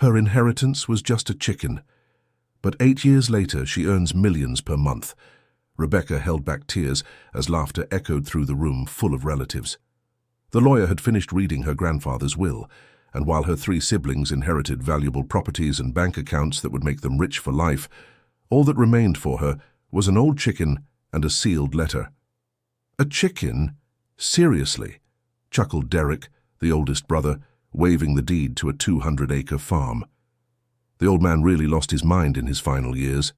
Her inheritance was just a chicken. But 8 years later, she earns millions per month. Rebecca held back tears as laughter echoed through the room full of relatives. The lawyer had finished reading her grandfather's will, and while her 3 siblings inherited valuable properties and bank accounts that would make them rich for life, all that remained for her was an old chicken and a sealed letter. "A chicken? Seriously?" chuckled Derek, the oldest brother, waving the deed to a 200-acre farm. The old man really lost his mind in his final years.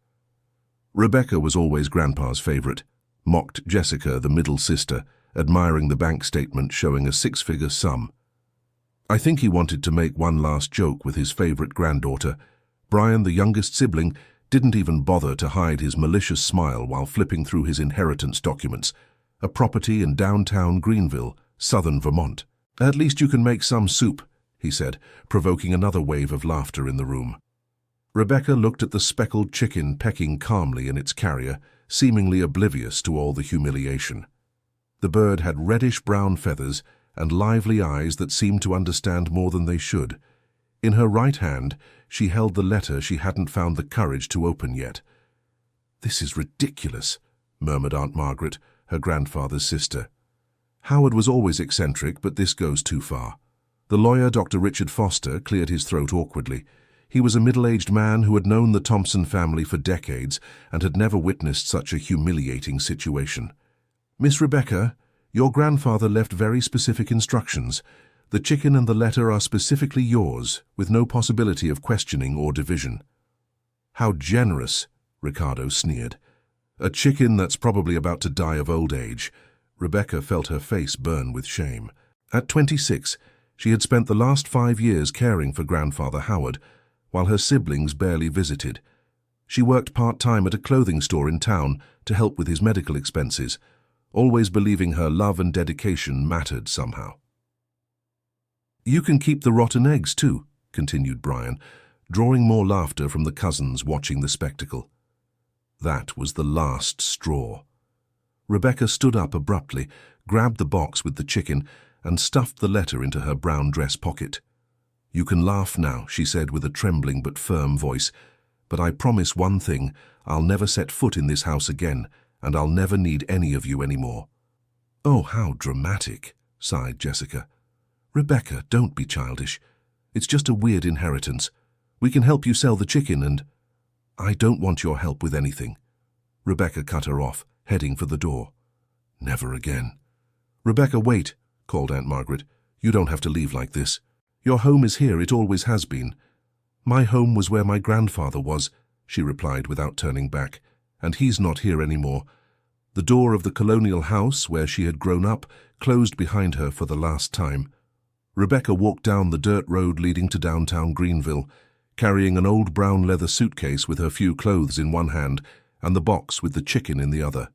Rebecca was always Grandpa's favorite, mocked Jessica, the middle sister, admiring the bank statement showing a 6-figure sum. I think he wanted to make one last joke with his favorite granddaughter. Brian, the youngest sibling, didn't even bother to hide his malicious smile while flipping through his inheritance documents, a property in downtown Greenville, southern Vermont. "At least you can make some soup," he said, provoking another wave of laughter in the room. Rebecca looked at the speckled chicken pecking calmly in its carrier, seemingly oblivious to all the humiliation. The bird had reddish-brown feathers and lively eyes that seemed to understand more than they should. In her right hand, she held the letter she hadn't found the courage to open yet. "This is ridiculous," murmured Aunt Margaret, her grandfather's sister. "Howard was always eccentric, but this goes too far." The lawyer, Dr. Richard Foster, cleared his throat awkwardly. He was a middle-aged man who had known the Thompson family for decades and had never witnessed such a humiliating situation. "Miss Rebecca, your grandfather left very specific instructions. The chicken and the letter are specifically yours, with no possibility of questioning or division." "How generous," Ricardo sneered. "A chicken that's probably about to die of old age." Rebecca felt her face burn with shame. At 26, she had spent the last 5 years caring for Grandfather Howard, while her siblings barely visited. She worked part-time at a clothing store in town to help with his medical expenses, always believing her love and dedication mattered somehow. "You can keep the rotten eggs too," continued Brian, drawing more laughter from the cousins watching the spectacle. That was the last straw. Rebecca stood up abruptly, grabbed the box with the chicken, and stuffed the letter into her brown dress pocket. "You can laugh now," she said with a trembling but firm voice, "but I promise one thing, I'll never set foot in this house again, and I'll never need any of you anymore." "Oh, how dramatic," sighed Jessica. "Rebecca, don't be childish. It's just a weird inheritance. We can help you sell the chicken and—" "I don't want your help with anything." Rebecca cut her off, heading for the door. "Never again." "Rebecca, wait," called Aunt Margaret. "You don't have to leave like this. Your home is here, it always has been." "My home was where my grandfather was," she replied without turning back, "and he's not here anymore." The door of the colonial house where she had grown up closed behind her for the last time. Rebecca walked down the dirt road leading to downtown Greenville, carrying an old brown leather suitcase with her few clothes in one hand and the box with the chicken in the other.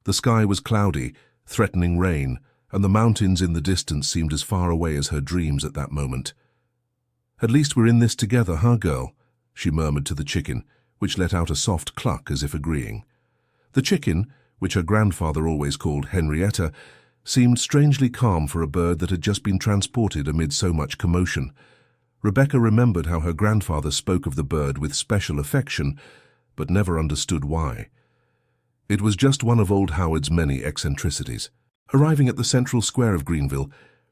The sky was cloudy, threatening rain, and the mountains in the distance seemed as far away as her dreams at that moment. "At least we're in this together, huh, girl?" she murmured to the chicken, which let out a soft cluck as if agreeing. The chicken, which her grandfather always called Henrietta, seemed strangely calm for a bird that had just been transported amid so much commotion. Rebecca remembered how her grandfather spoke of the bird with special affection, but never understood why. It was just one of old Howard's many eccentricities. Arriving at the central square of Greenville,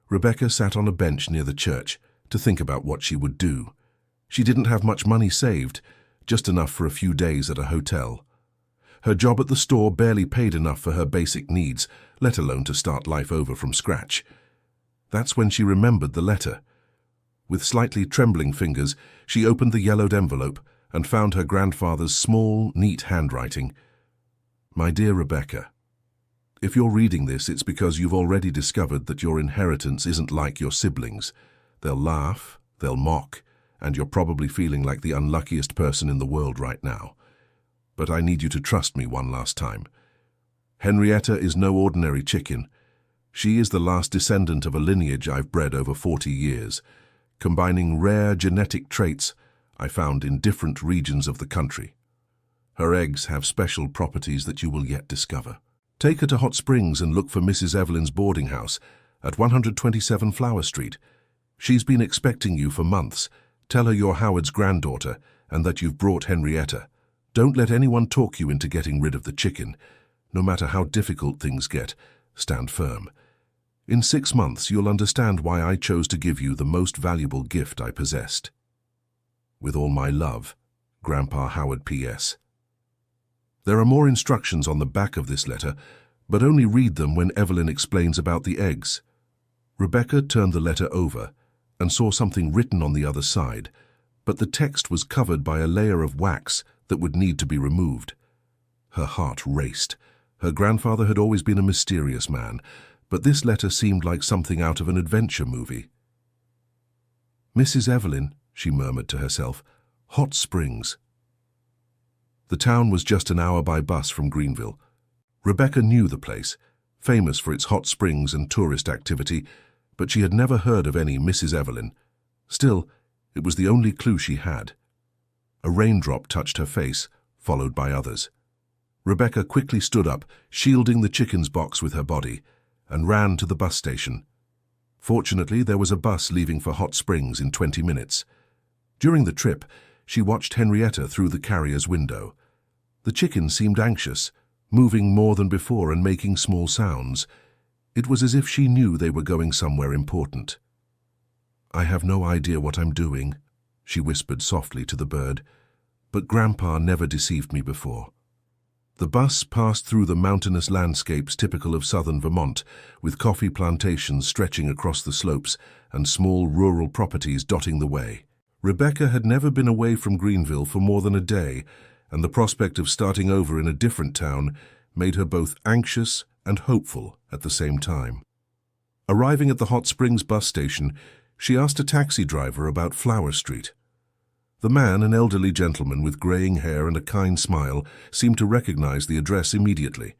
Rebecca sat on a bench near the church to think about what she would do. She didn't have much money saved, just enough for a few days at a hotel. Her job at the store barely paid enough for her basic needs, let alone to start life over from scratch. That's when she remembered the letter. With slightly trembling fingers, she opened the yellowed envelope and found her grandfather's small, neat handwriting. "My dear Rebecca, if you're reading this, it's because you've already discovered that your inheritance isn't like your siblings. They'll laugh, they'll mock, and you're probably feeling like the unluckiest person in the world right now. But I need you to trust me one last time. Henrietta is no ordinary chicken. She is the last descendant of a lineage I've bred over 40 years, combining rare genetic traits I found in different regions of the country. Her eggs have special properties that you will yet discover. Take her to Hot Springs and look for Mrs. Evelyn's boarding house at 127 Flower Street. She's been expecting you for months. Tell her you're Howard's granddaughter and that you've brought Henrietta. Don't let anyone talk you into getting rid of the chicken. No matter how difficult things get, stand firm. In 6 months, you'll understand why I chose to give you the most valuable gift I possessed. With all my love, Grandpa Howard P.S. There are more instructions on the back of this letter, but only read them when Evelyn explains about the eggs. Rebecca turned the letter over and saw something written on the other side, but the text was covered by a layer of wax that would need to be removed. Her heart raced. Her grandfather had always been a mysterious man, but this letter seemed like something out of an adventure movie. "Mrs. Evelyn," she murmured to herself, "Hot Springs." The town was just an hour by bus from Greenville. Rebecca knew the place, famous for its hot springs and tourist activity, but she had never heard of any Mrs. Evelyn. Still, it was the only clue she had. A raindrop touched her face, followed by others. Rebecca quickly stood up, shielding the chicken's box with her body, and ran to the bus station. Fortunately, there was a bus leaving for Hot Springs in 20 minutes. During the trip, she watched Henrietta through the carrier's window. The chicken seemed anxious, moving more than before and making small sounds. It was as if she knew they were going somewhere important. "I have no idea what I'm doing," she whispered softly to the bird, "but Grandpa never deceived me before." The bus passed through the mountainous landscapes typical of southern Vermont, with coffee plantations stretching across the slopes and small rural properties dotting the way. Rebecca had never been away from Greenville for more than a day, and the prospect of starting over in a different town made her both anxious and hopeful at the same time. Arriving at the Hot Springs bus station, she asked a taxi driver about Flower Street. The man, an elderly gentleman with graying hair and a kind smile, seemed to recognize the address immediately.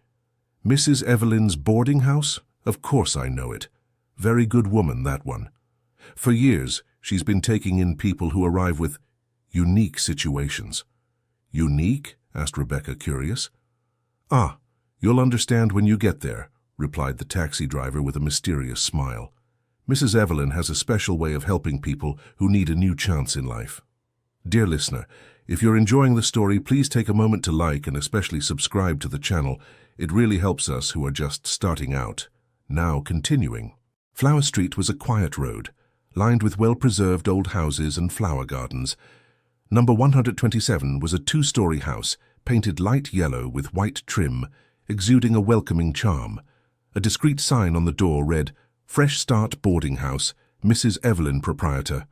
"Mrs. Evelyn's boarding house? Of course I know it. Very good woman, that one. For years, she's been taking in people who arrive with unique situations." "Unique?" asked Rebecca, curious. "Ah, you'll understand when you get there," replied the taxi driver with a mysterious smile. "Mrs. Evelyn has a special way of helping people who need a new chance in life." Dear listener, if you're enjoying the story, please take a moment to like and especially subscribe to the channel. It really helps us who are just starting out. Now continuing. Flower Street was a quiet road, lined with well-preserved old houses and flower gardens. Number 127 was a 2-story house, painted light yellow with white trim, exuding a welcoming charm. A discreet sign on the door read, "Fresh Start Boarding House, Mrs. Evelyn Proprietor."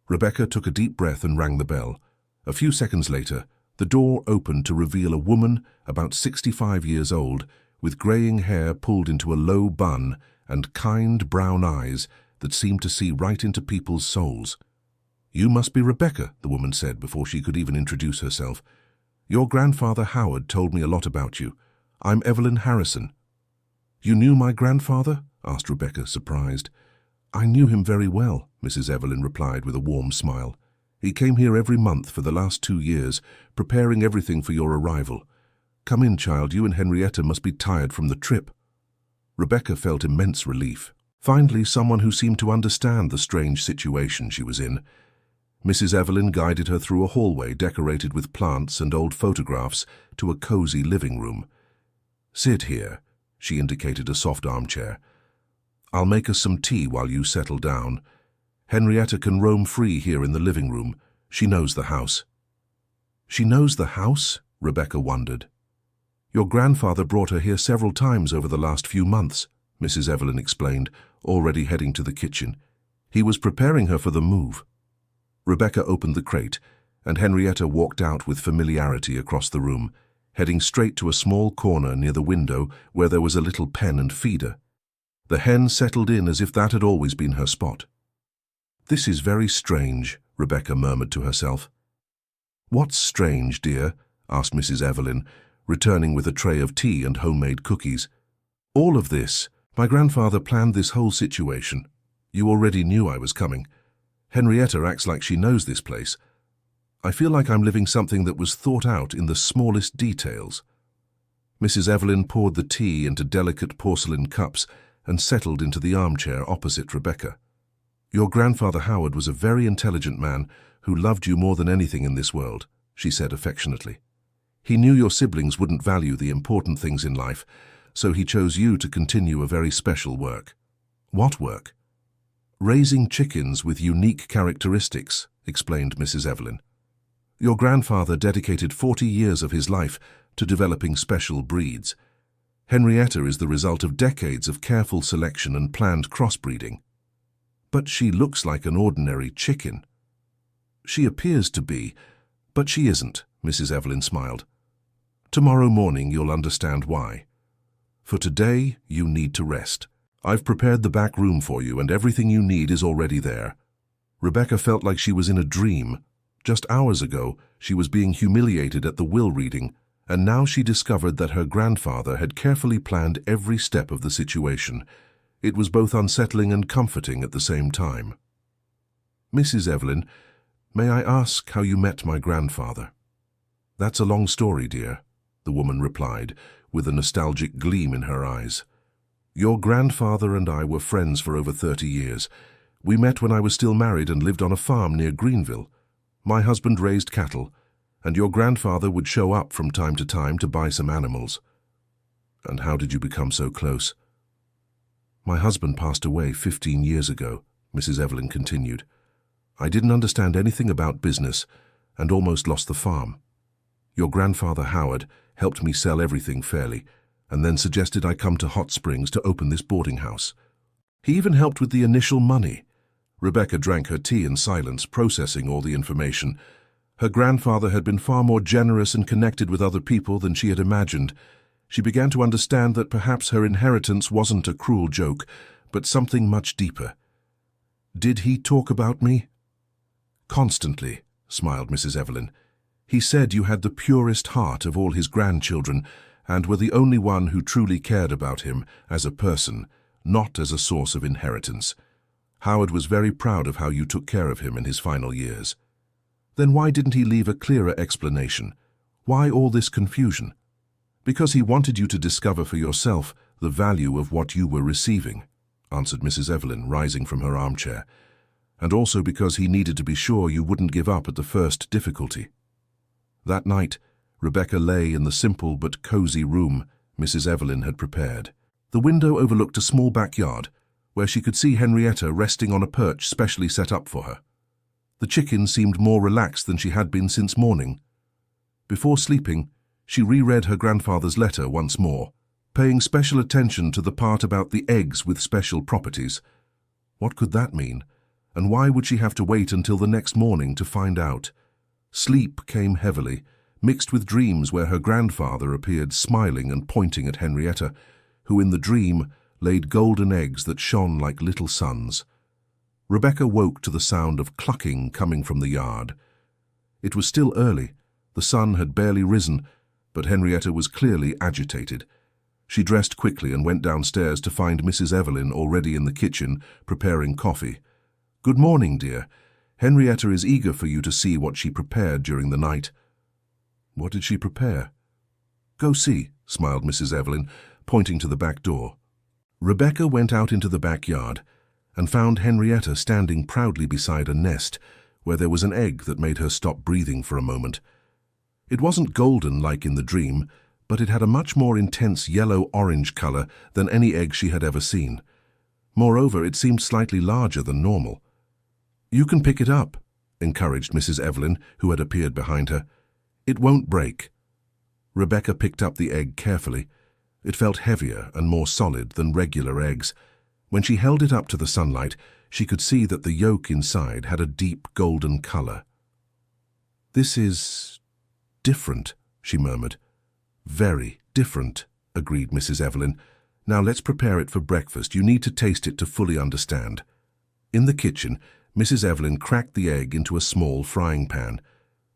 Rebecca took a deep breath and rang the bell. A few seconds later, the door opened to reveal a woman about 65 years old, with graying hair pulled into a low bun and kind brown eyes that seemed to see right into people's souls. "You must be Rebecca," the woman said before she could even introduce herself. "Your grandfather Howard told me a lot about you. I'm Evelyn Harrison." "You knew my grandfather?" asked Rebecca, surprised. "I knew him very well," Mrs. Evelyn replied with a warm smile. "He came here every month for the last 2 years, preparing everything for your arrival. Come in, child, you and Henrietta must be tired from the trip." Rebecca felt immense relief. Finally, someone who seemed to understand the strange situation she was in. Mrs. Evelyn guided her through a hallway decorated with plants and old photographs to a cozy living room. "Sit here," she indicated a soft armchair. "I'll make us some tea while you settle down. Henrietta can roam free here in the living room. She knows the house." "She knows the house?" Rebecca wondered. "Your grandfather brought her here several times over the last few months," Mrs. Evelyn explained, already heading to the kitchen. "He was preparing her for the move." Rebecca opened the crate, and Henrietta walked out with familiarity across the room, heading straight to a small corner near the window where there was a little pen and feeder. The hen settled in as if that had always been her spot. "This is very strange," Rebecca murmured to herself. "What's strange, dear?" asked Mrs. Evelyn, returning with a tray of tea and homemade cookies. "All of this. My grandfather planned this whole situation. You already knew I was coming. Henrietta acts like she knows this place. I feel like I'm living something that was thought out in the smallest details." Mrs. Evelyn poured the tea into delicate porcelain cups and settled into the armchair opposite Rebecca. "Your grandfather Howard was a very intelligent man who loved you more than anything in this world," she said affectionately. "He knew your siblings wouldn't value the important things in life, so he chose you to continue a very special work." "What work?" "Raising chickens with unique characteristics," explained Mrs. Evelyn. "Your grandfather dedicated 40 years of his life to developing special breeds. Henrietta is the result of decades of careful selection and planned crossbreeding." "But she looks like an ordinary chicken." "She appears to be, but she isn't," Mrs. Evelyn smiled. "Tomorrow morning you'll understand why. For today, you need to rest. I've prepared the back room for you, and everything you need is already there." Rebecca felt like she was in a dream. Just hours ago, she was being humiliated at the will reading, and now she discovered that her grandfather had carefully planned every step of the situation. It was both unsettling and comforting at the same time. "Mrs. Evelyn, may I ask how you met my grandfather?" "That's a long story, dear," the woman replied, with a nostalgic gleam in her eyes. "Your grandfather and I were friends for over 30 years. We met when I was still married and lived on a farm near Greenville. My husband raised cattle, and your grandfather would show up from time to buy some animals." "And how did you become so close?" "My husband passed away 15 years ago," Mrs. Evelyn continued. "I didn't understand anything about business and almost lost the farm. Your grandfather, Howard, helped me sell everything fairly, and then suggested I come to Hot Springs to open this boarding house. He even helped with the initial money." Rebecca drank her tea in silence, processing all the information. Her grandfather had been far more generous and connected with other people than she had imagined. She began to understand that perhaps her inheritance wasn't a cruel joke, but something much deeper. "Did he talk about me?" "Constantly," smiled Mrs. Evelyn. "He said you had the purest heart of all his grandchildren and were the only one who truly cared about him as a person, not as a source of inheritance. Howard was very proud of how you took care of him in his final years." "Then why didn't he leave a clearer explanation? Why all this confusion?" "Because he wanted you to discover for yourself the value of what you were receiving," answered Mrs. Evelyn, rising from her armchair. "And also because he needed to be sure you wouldn't give up at the first difficulty." That night, Rebecca lay in the simple but cozy room Mrs. Evelyn had prepared. The window overlooked a small backyard, where she could see Henrietta resting on a perch specially set up for her. The chicken seemed more relaxed than she had been since morning. Before sleeping, she reread her grandfather's letter once more, paying special attention to the part about the eggs with special properties. What could that mean? And why would she have to wait until the next morning to find out? Sleep came heavily, mixed with dreams where her grandfather appeared smiling and pointing at Henrietta, who in the dream laid golden eggs that shone like little suns. Rebecca woke to the sound of clucking coming from the yard. It was still early. The sun had barely risen, but Henrietta was clearly agitated. She dressed quickly and went downstairs to find Mrs. Evelyn already in the kitchen, preparing coffee. "Good morning, dear. Henrietta is eager for you to see what she prepared during the night." "What did she prepare?" "Go see," smiled Mrs. Evelyn, pointing to the back door. Rebecca went out into the backyard and found Henrietta standing proudly beside a nest where there was an egg that made her stop breathing for a moment. It wasn't golden like in the dream, but it had a much more intense yellow-orange color than any egg she had ever seen. Moreover, it seemed slightly larger than normal. "You can pick it up," encouraged Mrs. Evelyn, who had appeared behind her. "It won't break." Rebecca picked up the egg carefully. It felt heavier and more solid than regular eggs. When she held it up to the sunlight, she could see that the yolk inside had a deep golden color. "This is different," she murmured. "Very different," agreed Mrs. Evelyn. "Now let's prepare it for breakfast. You need to taste it to fully understand." In the kitchen, Mrs. Evelyn cracked the egg into a small frying pan.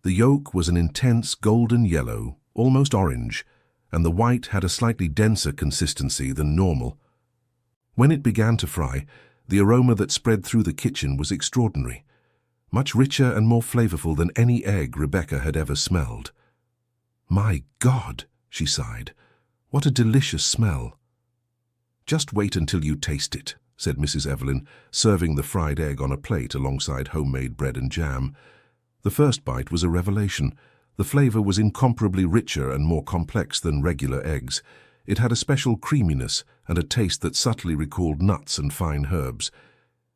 The yolk was an intense golden yellow, almost orange, and the white had a slightly denser consistency than normal. When it began to fry, the aroma that spread through the kitchen was extraordinary, much richer and more flavorful than any egg Rebecca had ever smelled. "My God," she sighed, "what a delicious smell." "Just wait until you taste it," said Mrs. Evelyn, serving the fried egg on a plate alongside homemade bread and jam. The first bite was a revelation. The flavor was incomparably richer and more complex than regular eggs. It had a special creaminess and a taste that subtly recalled nuts and fine herbs.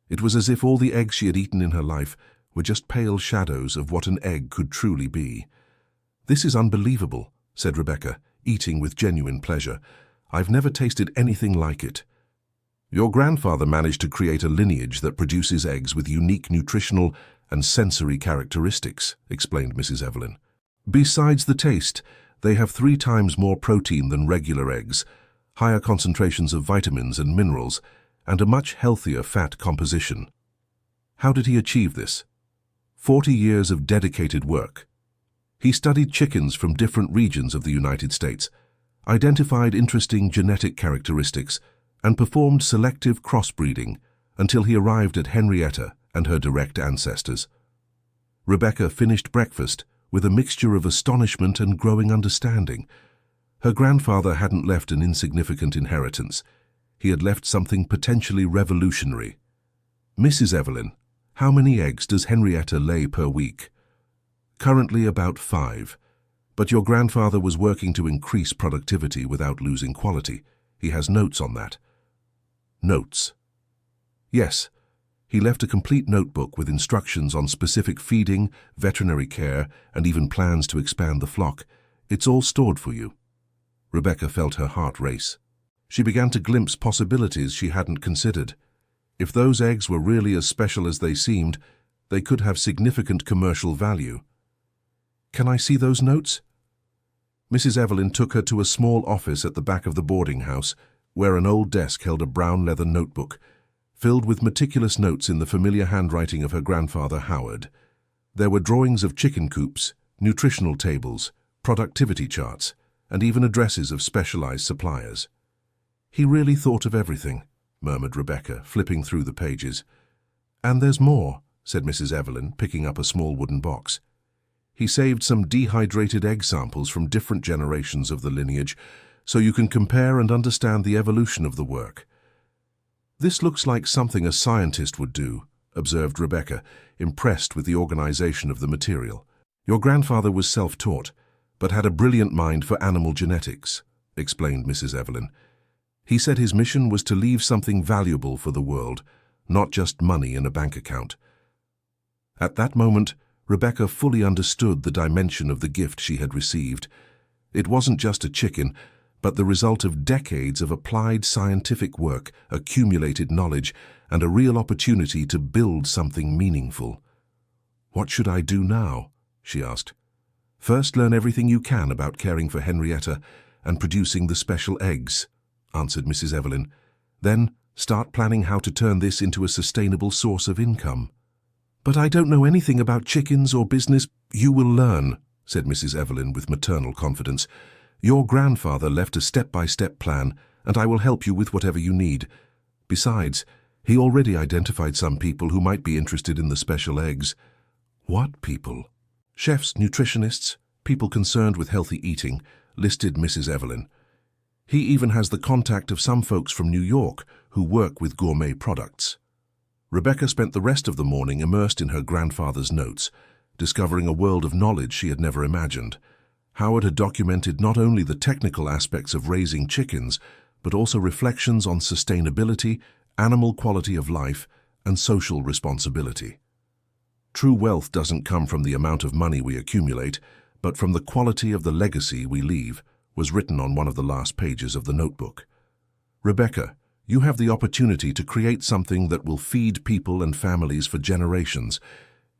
It was as if all the eggs she had eaten in her life were just pale shadows of what an egg could truly be. "This is unbelievable," said Rebecca, eating with genuine pleasure. "I've never tasted anything like it." "Your grandfather managed to create a lineage that produces eggs with unique nutritional and sensory characteristics," explained Mrs. Evelyn. "Besides the taste, they have 3 times more protein than regular eggs, higher concentrations of vitamins and minerals, and a much healthier fat composition." How did he achieve this? 40 years of dedicated work. He studied chickens from different regions of the United States, identified interesting genetic characteristics, and performed selective crossbreeding until he arrived at Henrietta and her direct ancestors. Rebecca finished breakfast with a mixture of astonishment and growing understanding. Her grandfather hadn't left an insignificant inheritance. He had left something potentially revolutionary. "Mrs. Evelyn, how many eggs does Henrietta lay per week?" "Currently about 5. But your grandfather was working to increase productivity without losing quality. He has notes on that." "Notes?" "Yes. He left a complete notebook with instructions on specific feeding, veterinary care, and even plans to expand the flock. It's all stored for you." Rebecca felt her heart race. She began to glimpse possibilities she hadn't considered. If those eggs were really as special as they seemed, they could have significant commercial value. "Can I see those notes?" Mrs. Evelyn took her to a small office at the back of the boarding house, where an old desk held a brown leather notebook, filled with meticulous notes in the familiar handwriting of her grandfather Howard. There were drawings of chicken coops, nutritional tables, productivity charts, and even addresses of specialized suppliers. "He really thought of everything," murmured Rebecca, flipping through the pages. "And there's more," said Mrs. Evelyn, picking up a small wooden box. "He saved some dehydrated egg samples from different generations of the lineage, so you can compare and understand the evolution of the work." "This looks like something a scientist would do," observed Rebecca, impressed with the organization of the material. "Your grandfather was self-taught, but had a brilliant mind for animal genetics," explained Mrs. Evelyn. "He said his mission was to leave something valuable for the world, not just money in a bank account." At that moment, Rebecca fully understood the dimension of the gift she had received. It wasn't just a chicken, but the result of decades of applied scientific work, accumulated knowledge, and a real opportunity to build something meaningful. "What should I do now?" she asked. "First, learn everything you can about caring for Henrietta and producing the special eggs," answered Mrs. Evelyn. "Then, start planning how to turn this into a sustainable source of income." "But I don't know anything about chickens or business." "You will learn," said Mrs. Evelyn with maternal confidence. "Your grandfather left a step-by-step plan, and I will help you with whatever you need. Besides, he already identified some people who might be interested in the special eggs." "What people?" "Chefs, nutritionists, people concerned with healthy eating," listed Mrs. Evelyn. "He even has the contact of some folks from New York who work with gourmet products." Rebecca spent the rest of the morning immersed in her grandfather's notes, discovering a world of knowledge she had never imagined. Howard had documented not only the technical aspects of raising chickens, but also reflections on sustainability, animal quality of life, and social responsibility. "True wealth doesn't come from the amount of money we accumulate, but from the quality of the legacy we leave," was written on one of the last pages of the notebook. "Rebecca, you have the opportunity to create something that will feed people and families for generations.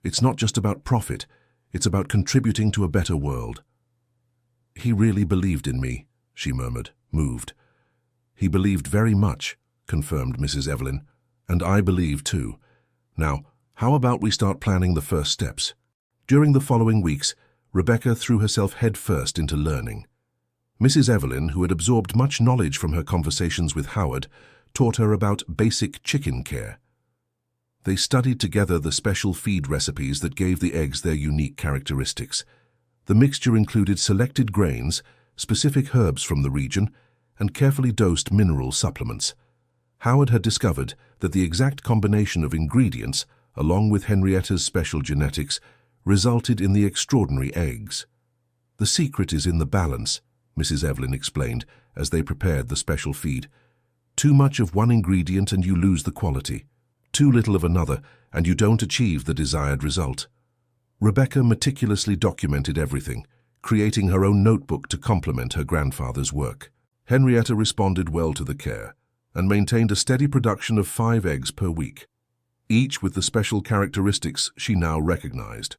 It's not just about profit, it's about contributing to a better world." "He really believed in me," she murmured, moved. "He believed very much," confirmed Mrs. Evelyn, "and I believe too. Now, how about we start planning the first steps?" During the following weeks, Rebecca threw herself headfirst into learning. Mrs. Evelyn, who had absorbed much knowledge from her conversations with Howard, taught her about basic chicken care. They studied together the special feed recipes that gave the eggs their unique characteristics. The mixture included selected grains, specific herbs from the region, and carefully dosed mineral supplements. Howard had discovered that the exact combination of ingredients, along with Henrietta's special genetics, resulted in the extraordinary eggs. "The secret is in the balance," Mrs. Evelyn explained as they prepared the special feed. "Too much of one ingredient and you lose the quality. Too little of another and you don't achieve the desired result." Rebecca meticulously documented everything, creating her own notebook to complement her grandfather's work. Henrietta responded well to the care and maintained a steady production of 5 eggs per week, each with the special characteristics she now recognized.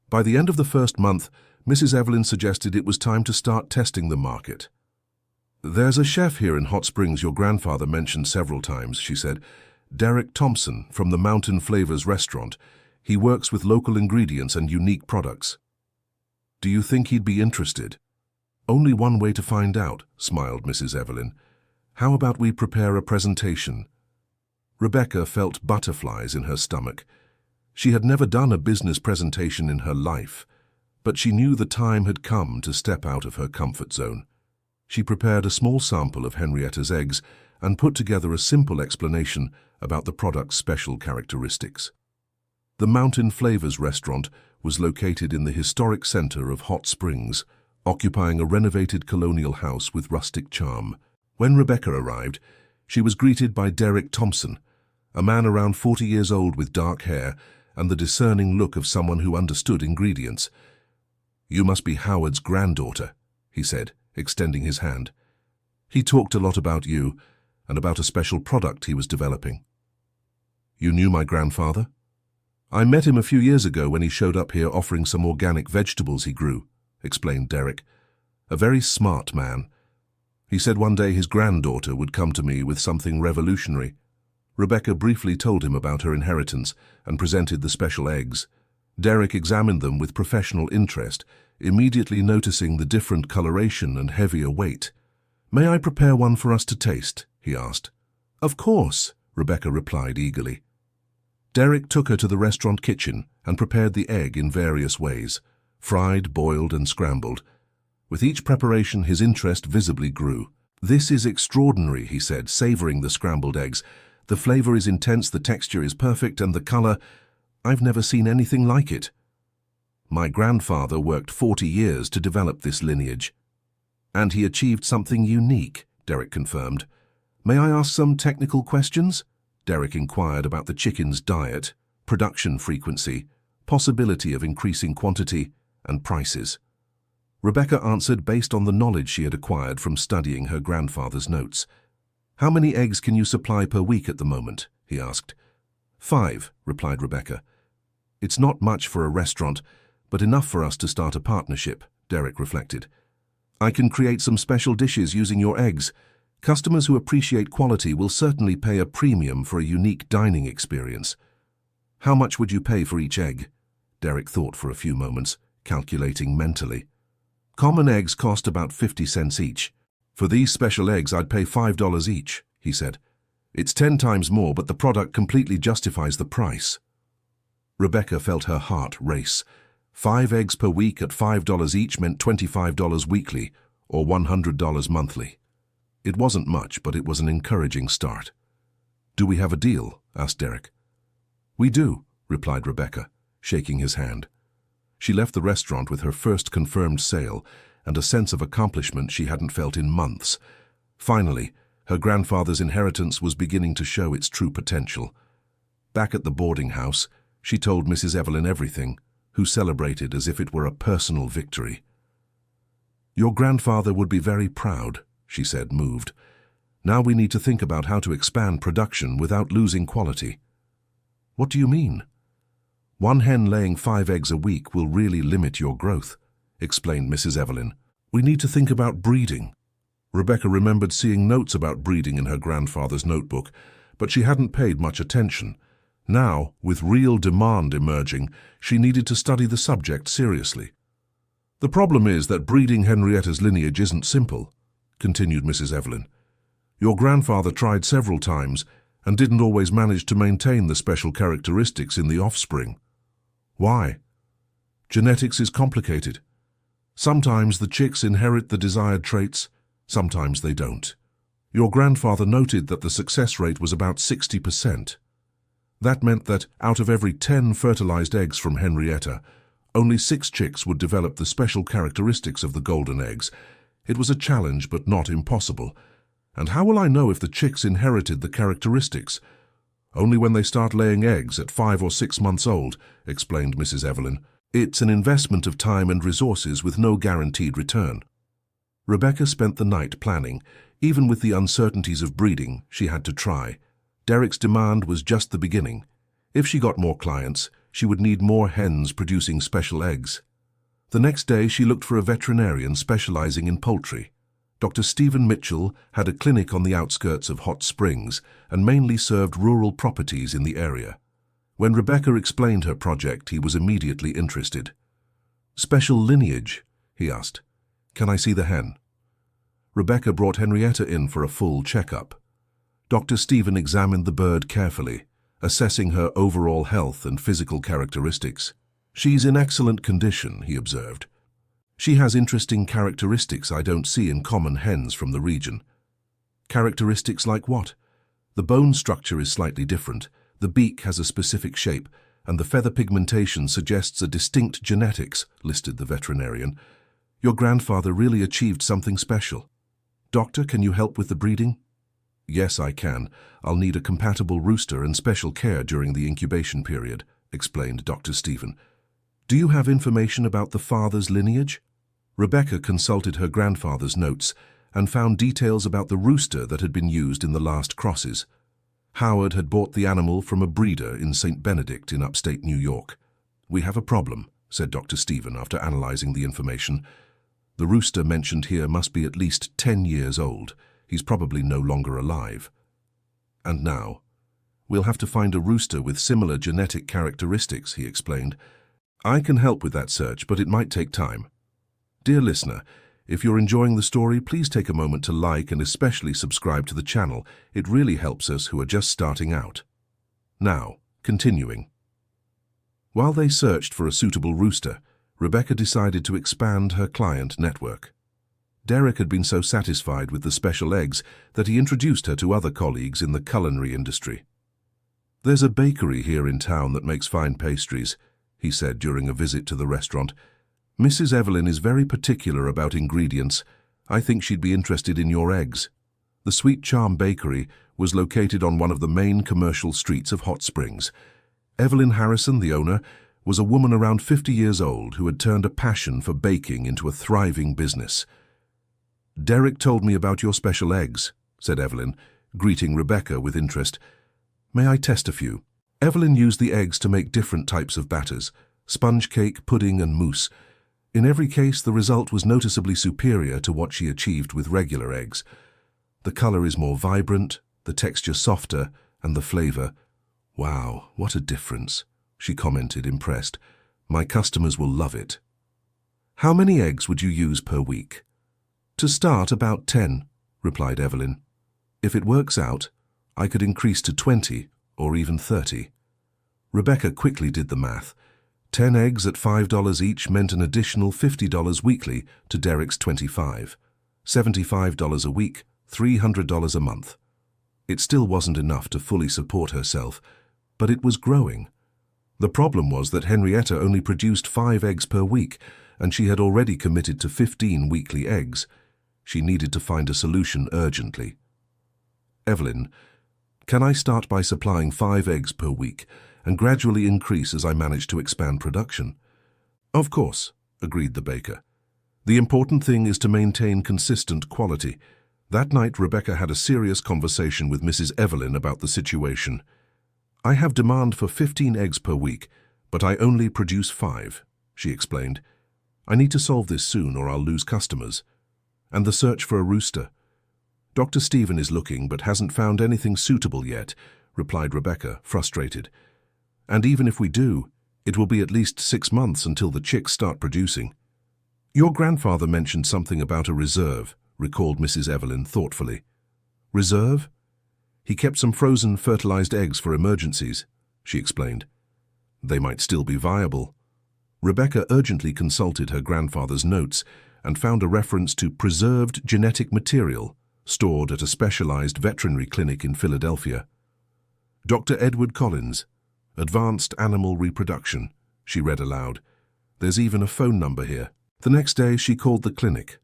By the end of the first month, Mrs. Evelyn suggested it was time to start testing the market. "There's a chef here in Hot Springs your grandfather mentioned several times," she said. "Derek Thompson from the Mountain Flavors restaurant. He works with local ingredients and unique products. Do you think he'd be interested?" "Only one way to find out," smiled Mrs. Evelyn. "How about we prepare a presentation?" Rebecca felt butterflies in her stomach. She had never done a business presentation in her life, but she knew the time had come to step out of her comfort zone. She prepared a small sample of Henrietta's eggs and put together a simple explanation about the product's special characteristics. The Mountain Flavors restaurant was located in the historic center of Hot Springs, occupying a renovated colonial house with rustic charm. When Rebecca arrived, she was greeted by Derek Thompson, a man around 40 years old with dark hair and the discerning look of someone who understood ingredients. "You must be Howard's granddaughter," he said, extending his hand. "He talked a lot about you and about a special product he was developing." "You knew my grandfather?" "I met him a few years ago when he showed up here offering some organic vegetables he grew," explained Derek. "A very smart man. He said one day his granddaughter would come to me with something revolutionary." Rebecca briefly told him about her inheritance and presented the special eggs. Derek examined them with professional interest, immediately noticing the different coloration and heavier weight. "May I prepare one for us to taste?" he asked. "Of course," Rebecca replied eagerly. Derek took her to the restaurant kitchen and prepared the egg in various ways, fried, boiled, and scrambled. With each preparation, his interest visibly grew. "This is extraordinary," he said, savoring the scrambled eggs. "The flavor is intense, the texture is perfect, and the color, I've never seen anything like it." "My grandfather worked 40 years to develop this lineage." "And he achieved something unique," Derek confirmed. "May I ask some technical questions?" Derek inquired about the chicken's diet, production frequency, possibility of increasing quantity, and prices. Rebecca answered based on the knowledge she had acquired from studying her grandfather's notes. "How many eggs can you supply per week at the moment?" he asked. 5, replied Rebecca. "It's not much for a restaurant, but enough for us to start a partnership," Derek reflected. "I can create some special dishes using your eggs. Customers who appreciate quality will certainly pay a premium for a unique dining experience." "How much would you pay for each egg?" Derek thought for a few moments, calculating mentally. "Common eggs cost about 50 cents each. For these special eggs, I'd pay $5 each," he said. "It's 10 times more, but the product completely justifies the price." Rebecca felt her heart race. 5 eggs per week at $5 each meant $25 weekly, or $100 monthly. It wasn't much, but it was an encouraging start. "Do we have a deal?" asked Derek. "We do," replied Rebecca, shaking his hand. She left the restaurant with her first confirmed sale and a sense of accomplishment she hadn't felt in months. Finally, her grandfather's inheritance was beginning to show its true potential. Back at the boarding house, she told Mrs. Evelyn everything, who celebrated as if it were a personal victory. "Your grandfather would be very proud," she said, moved. "Now we need to think about how to expand production without losing quality." "What do you mean?" "One hen laying 5 eggs a week will really limit your growth," explained Mrs. Evelyn. "We need to think about breeding." Rebecca remembered seeing notes about breeding in her grandfather's notebook, but she hadn't paid much attention. Now, with real demand emerging, she needed to study the subject seriously. "The problem is that breeding Henrietta's lineage isn't simple," continued Mrs. Evelyn. "Your grandfather tried several times and didn't always manage to maintain the special characteristics in the offspring." "Why?" "Genetics is complicated. Sometimes the chicks inherit the desired traits, sometimes they don't. Your grandfather noted that the success rate was about 60%. That meant that, out of every 10 fertilized eggs from Henrietta, only 6 chicks would develop the special characteristics of the golden eggs. It was a challenge, but not impossible. And how will I know if the chicks inherited the characteristics? Only when they start laying eggs at 5 or 6 months old, explained Mrs. Evelyn. It's an investment of time and resources with no guaranteed return. Rebecca spent the night planning. Even with the uncertainties of breeding, she had to try. Derek's demand was just the beginning. If she got more clients, she would need more hens producing special eggs. The next day, she looked for a veterinarian specializing in poultry. Dr. Stephen Mitchell had a clinic on the outskirts of Hot Springs and mainly served rural properties in the area. When Rebecca explained her project, he was immediately interested. "Special lineage?" he asked. "Can I see the hen?" Rebecca brought Henrietta in for a full checkup. Dr. Stephen examined the bird carefully, assessing her overall health and physical characteristics. "She's in excellent condition," he observed. "She has interesting characteristics I don't see in common hens from the region." "Characteristics like what?" "The bone structure is slightly different, the beak has a specific shape, and the feather pigmentation suggests a distinct genetics," listed the veterinarian. "Your grandfather really achieved something special." "Doctor, can you help with the breeding?" "Yes, I can. I'll need a compatible rooster and special care during the incubation period," explained Dr. Stephen. "Do you have information about the father's lineage?" Rebecca consulted her grandfather's notes and found details about the rooster that had been used in the last crosses. Howard had bought the animal from a breeder in St. Benedict in upstate New York. "We have a problem," said Dr. Stephen after analyzing the information. "The rooster mentioned here must be at least 10 years old. He's probably no longer alive." "And now? We'll have to find a rooster with similar genetic characteristics," he explained. "I can help with that search, but it might take time." Dear listener, if you're enjoying the story, please take a moment to like and especially subscribe to the channel. It really helps us who are just starting out. Now, continuing. While they searched for a suitable rooster, Rebecca decided to expand her client network. Derek had been so satisfied with the special eggs that he introduced her to other colleagues in the culinary industry. "There's a bakery here in town that makes fine pastries," he said during a visit to the restaurant. "Mrs. Evelyn is very particular about ingredients. I think she'd be interested in your eggs." The Sweet Charm Bakery was located on one of the main commercial streets of Hot Springs. Evelyn Harrison, the owner, was a woman around 50 years old who had turned a passion for baking into a thriving business. "Derek told me about your special eggs," said Evelyn, greeting Rebecca with interest. "May I test a few?" Evelyn used the eggs to make different types of batters: sponge cake, pudding, and mousse. In every case, the result was noticeably superior to what she achieved with regular eggs. "The color is more vibrant, the texture softer, and the flavor. Wow, what a difference," she commented, impressed. "My customers will love it." "How many eggs would you use per week?" "To start, about 10, replied Evelyn. "If it works out, I could increase to 20 or even 30. Rebecca quickly did the math. 10 eggs at $5 each meant an additional $50 weekly to Derek's 25, $75 a week, $300 a month. It still wasn't enough to fully support herself, but it was growing. The problem was that Henrietta only produced 5 eggs per week, and she had already committed to 15 weekly eggs. She needed to find a solution urgently. "Evelyn, can I start by supplying 5 eggs per week and gradually increase as I manage to expand production?" "Of course," agreed the baker. "The important thing is to maintain consistent quality." That night, Rebecca had a serious conversation with Mrs. Evelyn about the situation. "I have demand for 15 eggs per week, but I only produce 5, she explained. "I need to solve this soon or I'll lose customers." "And the search for a rooster?" "Dr. Stephen is looking but hasn't found anything suitable yet," replied Rebecca, frustrated. "And even if we do, it will be at least 6 months until the chicks start producing." "Your grandfather mentioned something about a reserve," recalled Mrs. Evelyn thoughtfully. "Reserve?" "He kept some frozen fertilized eggs for emergencies," she explained. "They might still be viable." Rebecca urgently consulted her grandfather's notes and found a reference to preserved genetic material stored at a specialized veterinary clinic in Philadelphia. Dr. Edward Collins, Advanced Animal Reproduction, she read aloud. There's even a phone number here. The next day she called the clinic.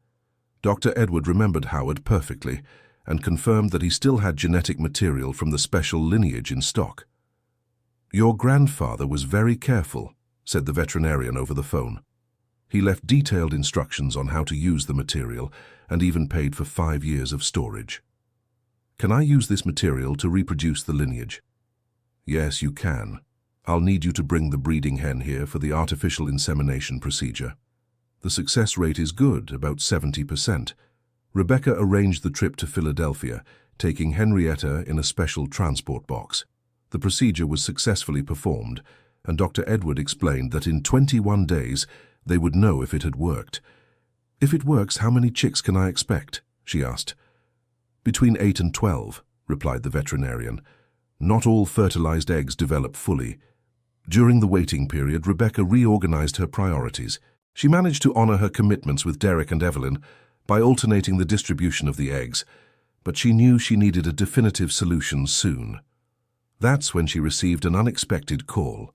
Dr. Edward remembered Howard perfectly and confirmed that he still had genetic material from the special lineage in stock. Your grandfather was very careful, said the veterinarian over the phone. He left detailed instructions on how to use the material and even paid for 5 years of storage. Can I use this material to reproduce the lineage? Yes, you can. I'll need you to bring the breeding hen here for the artificial insemination procedure. The success rate is good, about 70%. Rebecca arranged the trip to Philadelphia, taking Henrietta in a special transport box. The procedure was successfully performed, and Dr. Edward explained that in 21 days they would know if it had worked. If it works, how many chicks can I expect? She asked. Between 8 and 12, replied the veterinarian. Not all fertilized eggs develop fully. During the waiting period, Rebecca reorganized her priorities. She managed to honor her commitments with Derek and Evelyn by alternating the distribution of the eggs, but she knew she needed a definitive solution soon. That's when she received an unexpected call.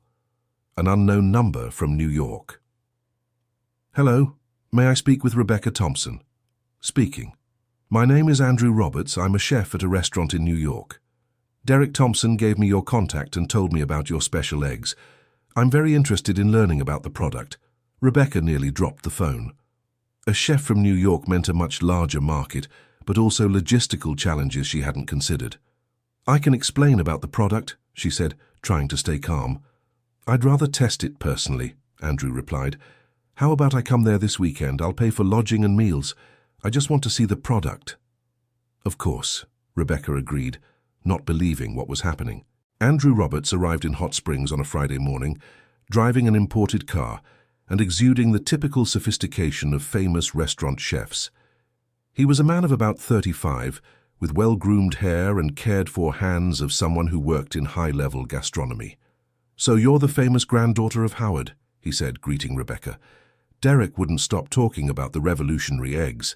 An unknown number from New York. Hello, may I speak with Rebecca Thompson? Speaking. My name is Andrew Roberts. I'm a chef at a restaurant in New York. Derek Thompson gave me your contact and told me about your special eggs. I'm very interested in learning about the product. Rebecca nearly dropped the phone. A chef from New York meant a much larger market, but also logistical challenges she hadn't considered. I can explain about the product, she said, trying to stay calm. I'd rather test it personally, Andrew replied. How about I come there this weekend? I'll pay for lodging and meals. I just want to see the product. Of course, Rebecca agreed, not believing what was happening. Andrew Roberts arrived in Hot Springs on a Friday morning, driving an imported car and exuding the typical sophistication of famous restaurant chefs. He was a man of about 35, with well-groomed hair and cared-for hands of someone who worked in high-level gastronomy. So you're the famous granddaughter of Howard, he said, greeting Rebecca. Derek wouldn't stop talking about the revolutionary eggs.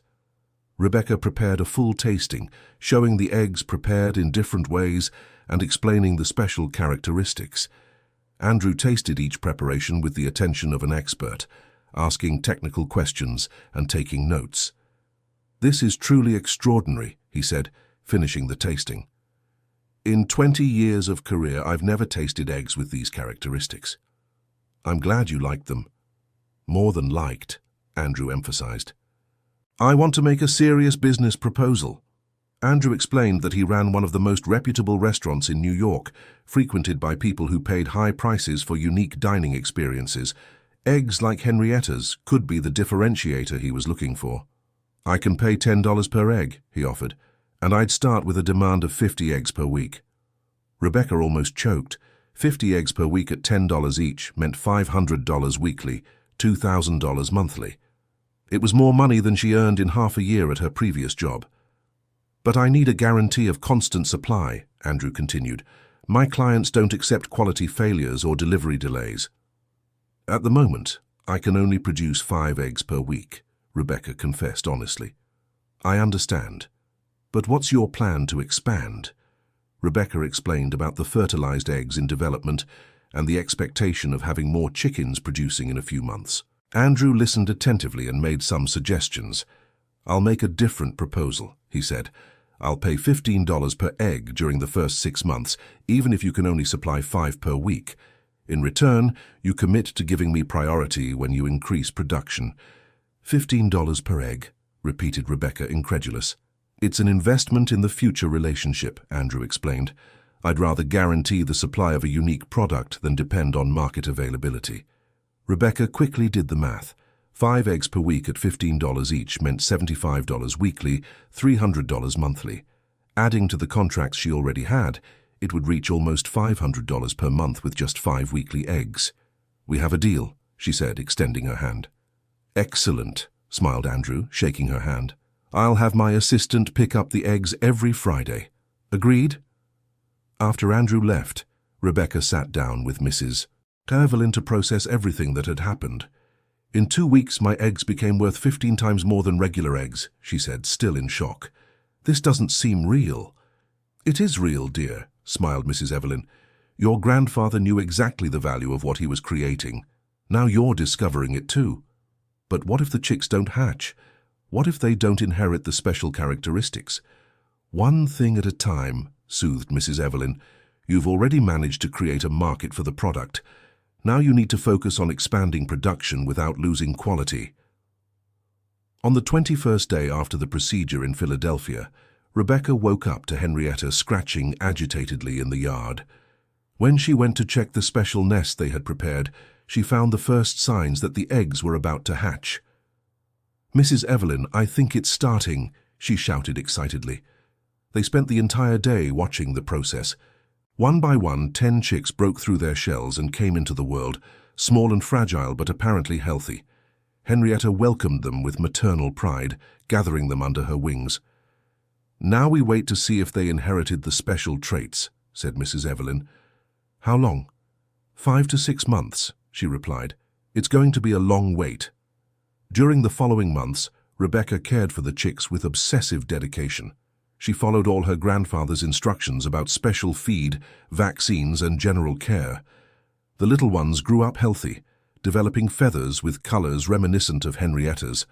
Rebecca prepared a full tasting, showing the eggs prepared in different ways and explaining the special characteristics. Andrew tasted each preparation with the attention of an expert, asking technical questions and taking notes. This is truly extraordinary, he said, finishing the tasting. In 20 years of career, I've never tasted eggs with these characteristics. I'm glad you liked them. More than liked, Andrew emphasized. I want to make a serious business proposal. Andrew explained that he ran one of the most reputable restaurants in New York, frequented by people who paid high prices for unique dining experiences. Eggs like Henrietta's could be the differentiator he was looking for. I can pay $10 per egg, he offered, and I'd start with a demand of 50 eggs per week. Rebecca almost choked. 50 eggs per week at $10 each meant $500 weekly, $2,000 monthly. It was more money than she earned in half a year at her previous job. But I need a guarantee of constant supply, Andrew continued. My clients don't accept quality failures or delivery delays. At the moment, I can only produce 5 eggs per week, Rebecca confessed honestly. I understand. But what's your plan to expand? Rebecca explained about the fertilized eggs in development and the expectation of having more chickens producing in a few months. Andrew listened attentively and made some suggestions. I'll make a different proposal, he said. I'll pay $15 per egg during the first 6 months, even if you can only supply 5 per week. In return, you commit to giving me priority when you increase production. $15 per egg, repeated Rebecca, incredulous. It's an investment in the future relationship, Andrew explained. I'd rather guarantee the supply of a unique product than depend on market availability. Rebecca quickly did the math. 5 eggs per week at $15 each meant $75 weekly, $300 monthly. Adding to the contracts she already had, it would reach almost $500 per month with just 5 weekly eggs. We have a deal, she said, extending her hand. Excellent, smiled Andrew, shaking her hand. I'll have my assistant pick up the eggs every Friday. Agreed? After Andrew left, Rebecca sat down with Mrs. Evelyn to process everything that had happened. In 2 weeks, my eggs became worth 15 times more than regular eggs, she said, still in shock. This doesn't seem real. It is real, dear, smiled Mrs. Evelyn. "Your grandfather knew exactly the value of what he was creating. Now you're discovering it too. But what if the chicks don't hatch? What if they don't inherit the special characteristics?" "One thing at a time," soothed Mrs. Evelyn. "You've already managed to create a market for the product. Now you need to focus on expanding production without losing quality." On the 21st day after the procedure in Philadelphia, Rebecca woke up to Henrietta scratching agitatedly in the yard. When she went to check the special nest they had prepared, she found the first signs that the eggs were about to hatch. "Mrs. Evelyn, I think it's starting," she shouted excitedly. They spent the entire day watching the process. One by one, 10 chicks broke through their shells and came into the world, small and fragile but apparently healthy. Henrietta welcomed them with maternal pride, gathering them under her wings. "Now we wait to see if they inherited the special traits," said Mrs. Evelyn. "How long?" 5 to 6 months, she replied. "It's going to be a long wait." During the following months, Rebecca cared for the chicks with obsessive dedication. She followed all her grandfather's instructions about special feed, vaccines, and general care. The little ones grew up healthy, developing feathers with colors reminiscent of Henrietta's.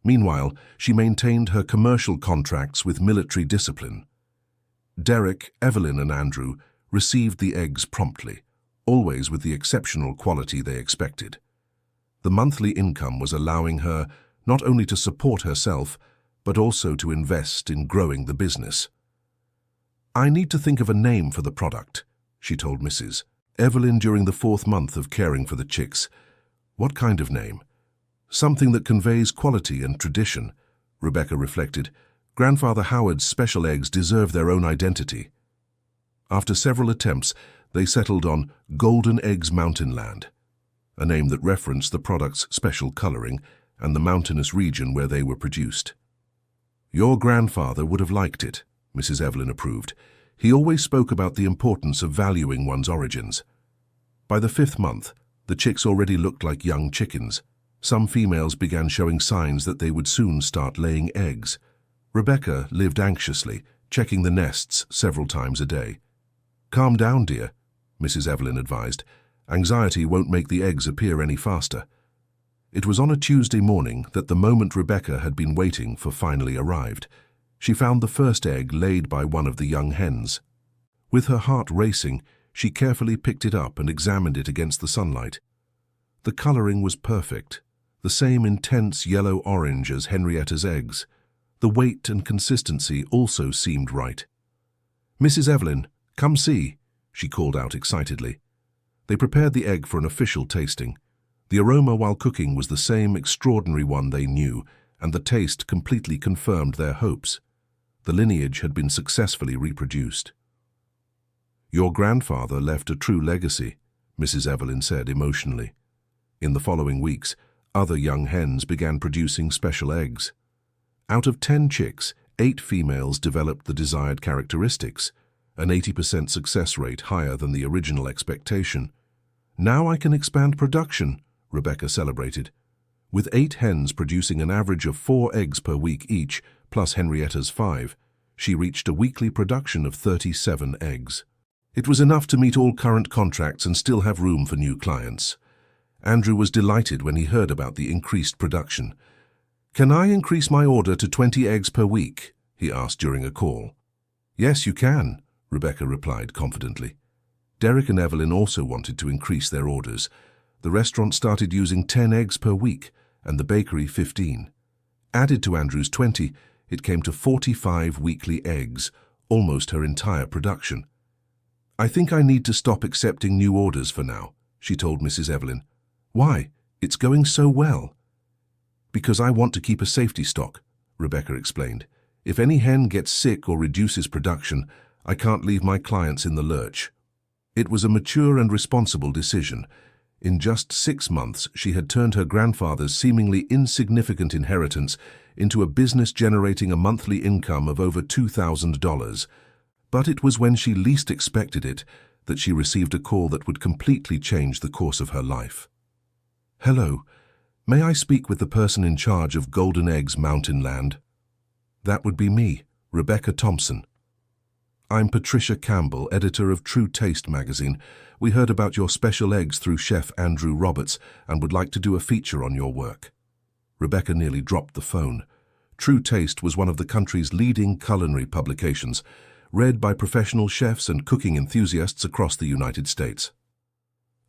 Meanwhile, she maintained her commercial contracts with military discipline. Derek, Evelyn, and Andrew received the eggs promptly, always with the exceptional quality they expected. The monthly income was allowing her not only to support herself, but also to invest in growing the business. "I need to think of a name for the product," she told Mrs. Evelyn during the 4th month of caring for the chicks. "What kind of name?" "Something that conveys quality and tradition," Rebecca reflected. "Grandfather Howard's special eggs deserve their own identity." After several attempts, they settled on Golden Eggs Mountain Land, a name that referenced the product's special coloring and the mountainous region where they were produced. "Your grandfather would have liked it," Mrs. Evelyn approved. "He always spoke about the importance of valuing one's origins." By the 5th month, the chicks already looked like young chickens. Some females began showing signs that they would soon start laying eggs. Rebecca lived anxiously, checking the nests several times a day. "Calm down, dear," Mrs. Evelyn advised. "Anxiety won't make the eggs appear any faster." It was on a Tuesday morning that the moment Rebecca had been waiting for finally arrived. She found the first egg laid by one of the young hens. With her heart racing, she carefully picked it up and examined it against the sunlight. The coloring was perfect, the same intense yellow-orange as Henrietta's eggs. The weight and consistency also seemed right. "Mrs. Evelyn, come see," she called out excitedly. They prepared the egg for an official tasting. The aroma while cooking was the same extraordinary one they knew, and the taste completely confirmed their hopes. The lineage had been successfully reproduced. "Your grandfather left a true legacy," Mrs. Evelyn said emotionally. In the following weeks, other young hens began producing special eggs. Out of 10 chicks, 8 females developed the desired characteristics, an 80% success rate higher than the original expectation. "Now I can expand production," Rebecca celebrated. With 8 hens producing an average of 4 eggs per week each, plus Henrietta's 5, she reached a weekly production of 37 eggs. It was enough to meet all current contracts and still have room for new clients. Andrew was delighted when he heard about the increased production. "Can I increase my order to 20 eggs per week?" he asked during a call. "Yes, you can," Rebecca replied confidently. Derek and Evelyn also wanted to increase their orders. The restaurant started using 10 eggs per week, and the bakery 15. Added to Andrew's 20, it came to 45 weekly eggs, almost her entire production. "I think I need to stop accepting new orders for now," she told Mrs. Evelyn. "Why? It's going so well." "Because I want to keep a safety stock," Rebecca explained. "If any hen gets sick or reduces production, I can't leave my clients in the lurch." It was a mature and responsible decision. In just 6 months, she had turned her grandfather's seemingly insignificant inheritance into a business generating a monthly income of over $2,000. But it was when she least expected it that she received a call that would completely change the course of her life. "Hello, may I speak with the person in charge of Golden Eggs Mountain Land?" "That would be me, Rebecca Thompson." I'm Patricia Campbell, editor of True Taste magazine. We heard about your special eggs through chef Andrew Roberts and would like to do a feature on your work. Rebecca nearly dropped the phone. True Taste was one of the country's leading culinary publications, read by professional chefs and cooking enthusiasts across the United States.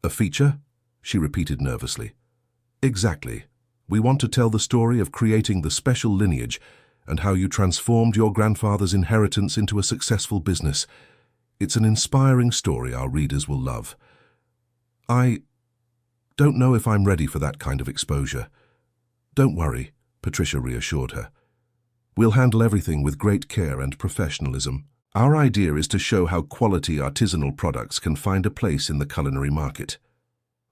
A feature? She repeated nervously. Exactly. We want to tell the story of creating the special lineage and how you transformed your grandfather's inheritance into a successful business. It's an inspiring story our readers will love. I don't know if I'm ready for that kind of exposure. Don't worry, Patricia reassured her. We'll handle everything with great care and professionalism. Our idea is to show how quality artisanal products can find a place in the culinary market.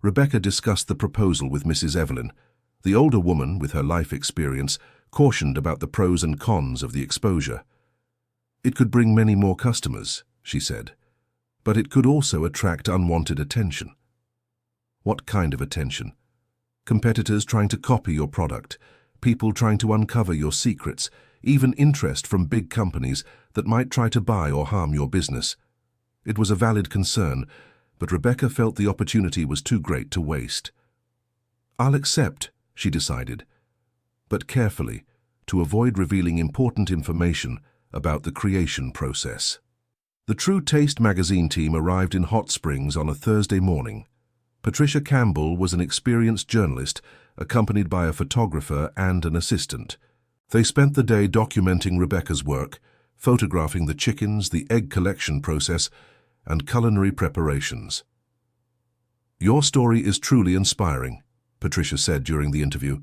Rebecca discussed the proposal with Mrs. Evelyn. The older woman, with her life experience, cautioned about the pros and cons of the exposure. It could bring many more customers, she said, but it could also attract unwanted attention. What kind of attention? Competitors trying to copy your product, people trying to uncover your secrets, even interest from big companies that might try to buy or harm your business. It was a valid concern, but Rebecca felt the opportunity was too great to waste. I'll accept, she decided, but carefully, to avoid revealing important information about the creation process. The True Taste magazine team arrived in Hot Springs on a Thursday morning. Patricia Campbell was an experienced journalist, accompanied by a photographer and an assistant. They spent the day documenting Rebecca's work, photographing the chickens, the egg collection process, and culinary preparations. Your story is truly inspiring, Patricia said during the interview.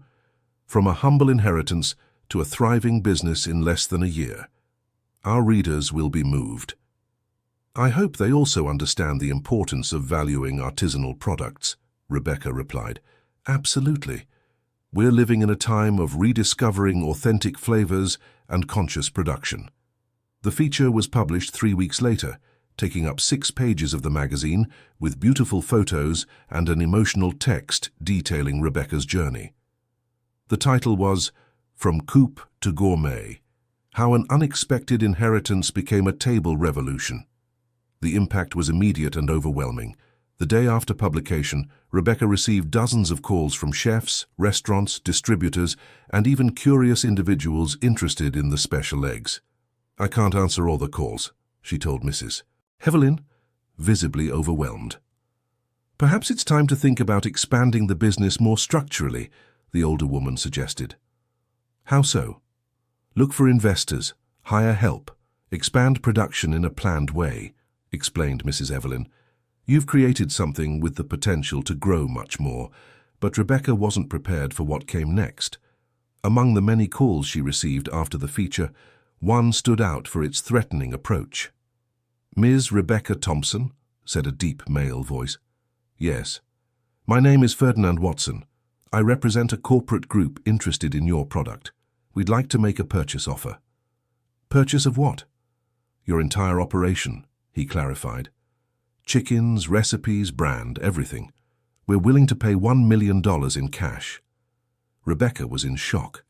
From a humble inheritance to a thriving business in less than a year. Our readers will be moved. I hope they also understand the importance of valuing artisanal products, Rebecca replied. Absolutely. We're living in a time of rediscovering authentic flavors and conscious production. The feature was published 3 weeks later, taking up 6 pages of the magazine with beautiful photos and an emotional text detailing Rebecca's journey. The title was From Coop to Gourmet, How an Unexpected Inheritance Became a Table Revolution. The impact was immediate and overwhelming. The day after publication, Rebecca received dozens of calls from chefs, restaurants, distributors, and even curious individuals interested in the special eggs. I can't answer all the calls, she told Mrs. Evelyn, visibly overwhelmed. Perhaps it's time to think about expanding the business more structurally, the older woman suggested. How so? Look for investors, hire help, expand production in a planned way, explained Mrs. Evelyn. You've created something with the potential to grow much more, but Rebecca wasn't prepared for what came next. Among the many calls she received after the feature, one stood out for its threatening approach. Ms. Rebecca Thompson, said a deep male voice. Yes. My name is Ferdinand Watson. I represent a corporate group interested in your product. We'd like to make a purchase offer. Purchase of what? Your entire operation, he clarified. Chickens, recipes, brand, everything. We're willing to pay $1 million in cash. Rebecca was in shock.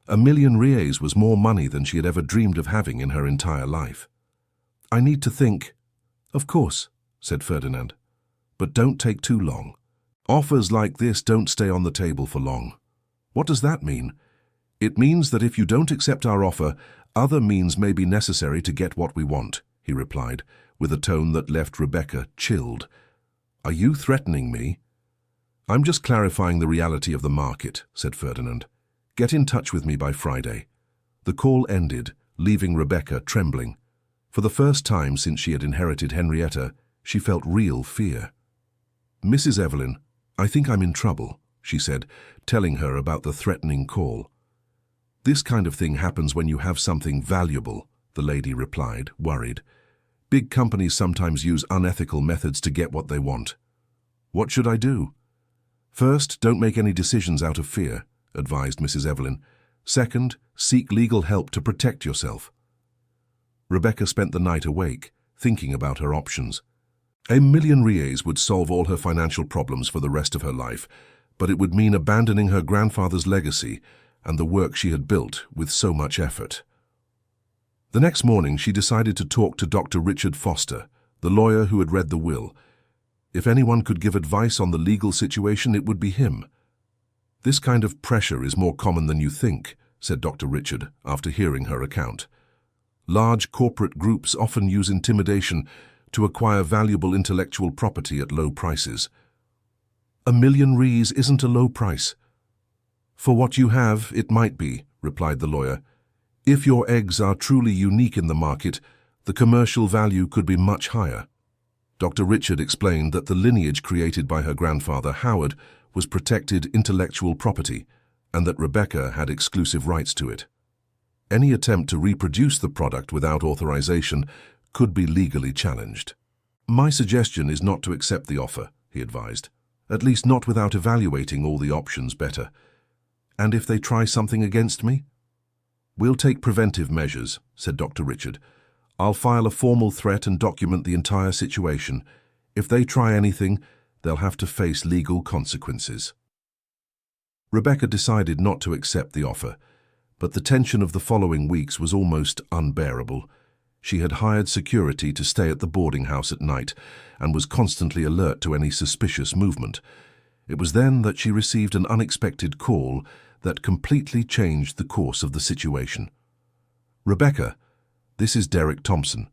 $1 million reais was more money than she had ever dreamed of having in her entire life. I need to think. Of course, said Ferdinand. But don't take too long. Offers like this don't stay on the table for long. What does that mean? It means that if you don't accept our offer, other means may be necessary to get what we want, he replied, with a tone that left Rebecca chilled. Are you threatening me? I'm just clarifying the reality of the market, said Ferdinand. Get in touch with me by Friday. The call ended, leaving Rebecca trembling. For the first time since she had inherited Henrietta, she felt real fear. Mrs. Evelyn, I think I'm in trouble, she said, telling her about the threatening call. This kind of thing happens when you have something valuable, the lady replied, worried. Big companies sometimes use unethical methods to get what they want. What should I do? First, don't make any decisions out of fear, advised Mrs. Evelyn. Second, seek legal help to protect yourself. Rebecca spent the night awake, thinking about her options. $1 million reais would solve all her financial problems for the rest of her life, but it would mean abandoning her grandfather's legacy and the work she had built with so much effort. The next morning, she decided to talk to Dr. Richard Foster, the lawyer who had read the will. If anyone could give advice on the legal situation, it would be him. "This kind of pressure is more common than you think," said Dr. Richard after hearing her account. "Large corporate groups often use intimidation to acquire valuable intellectual property at low prices." "1 million Rs isn't a low price." "For what you have, it might be," replied the lawyer. "If your eggs are truly unique in the market, the commercial value could be much higher." Dr. Richard explained that the lineage created by her grandfather, Howard, was protected intellectual property, and that Rebecca had exclusive rights to it. Any attempt to reproduce the product without authorization could be legally challenged. "My suggestion is not to accept the offer," he advised. "At least not without evaluating all the options better. And if they try something against me?" "We'll take preventive measures," said Dr. Richard. "I'll file a formal threat and document the entire situation. If they try anything, they'll have to face legal consequences." Rebecca decided not to accept the offer, but the tension of the following weeks was almost unbearable. She had hired security to stay at the boarding house at night and was constantly alert to any suspicious movement. It was then that she received an unexpected call that completely changed the course of the situation. "Rebecca, this is Derek Thompson."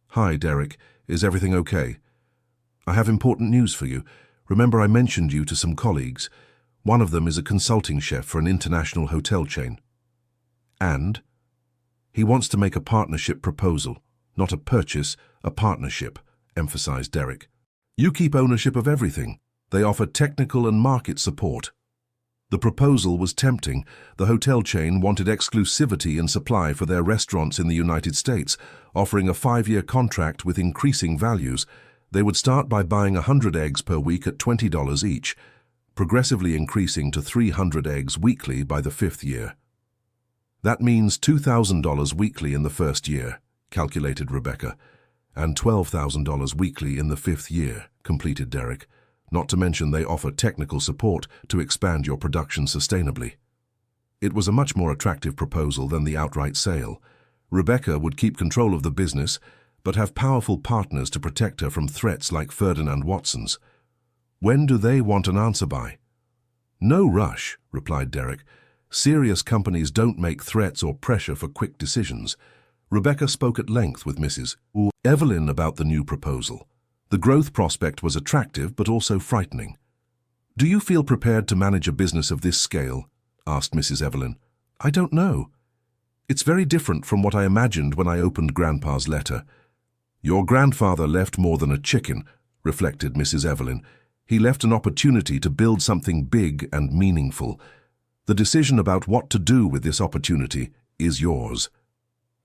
"Hi, Derek. Is everything okay?" "I have important news for you. Remember I mentioned you to some colleagues. One of them is a consulting chef for an international hotel chain." "And?" "He wants to make a partnership proposal. Not a purchase, a partnership," emphasized Derek. "You keep ownership of everything. They offer technical and market support." The proposal was tempting. The hotel chain wanted exclusivity in supply for their restaurants in the United States, offering a 5-year contract with increasing values. They would start by buying 100 eggs per week at $20 each, progressively increasing to 300 eggs weekly by the 5th year. "That means $2,000 weekly in the first year," calculated Rebecca, "and $12,000 weekly in the 5th year," completed Derek. "Not to mention they offer technical support to expand your production sustainably." It was a much more attractive proposal than the outright sale. Rebecca would keep control of the business, but have powerful partners to protect her from threats like Ferdinand Watson's. "When do they want an answer by?" "No rush," replied Derek. "Serious companies don't make threats or pressure for quick decisions." Rebecca spoke at length with Mrs. Evelyn about the new proposal. The growth prospect was attractive but also frightening. "Do you feel prepared to manage a business of this scale?" asked Mrs. Evelyn. "I don't know. It's very different from what I imagined when I opened Grandpa's letter." "Your grandfather left more than a chicken," reflected Mrs. Evelyn. "He left an opportunity to build something big and meaningful. The decision about what to do with this opportunity is yours."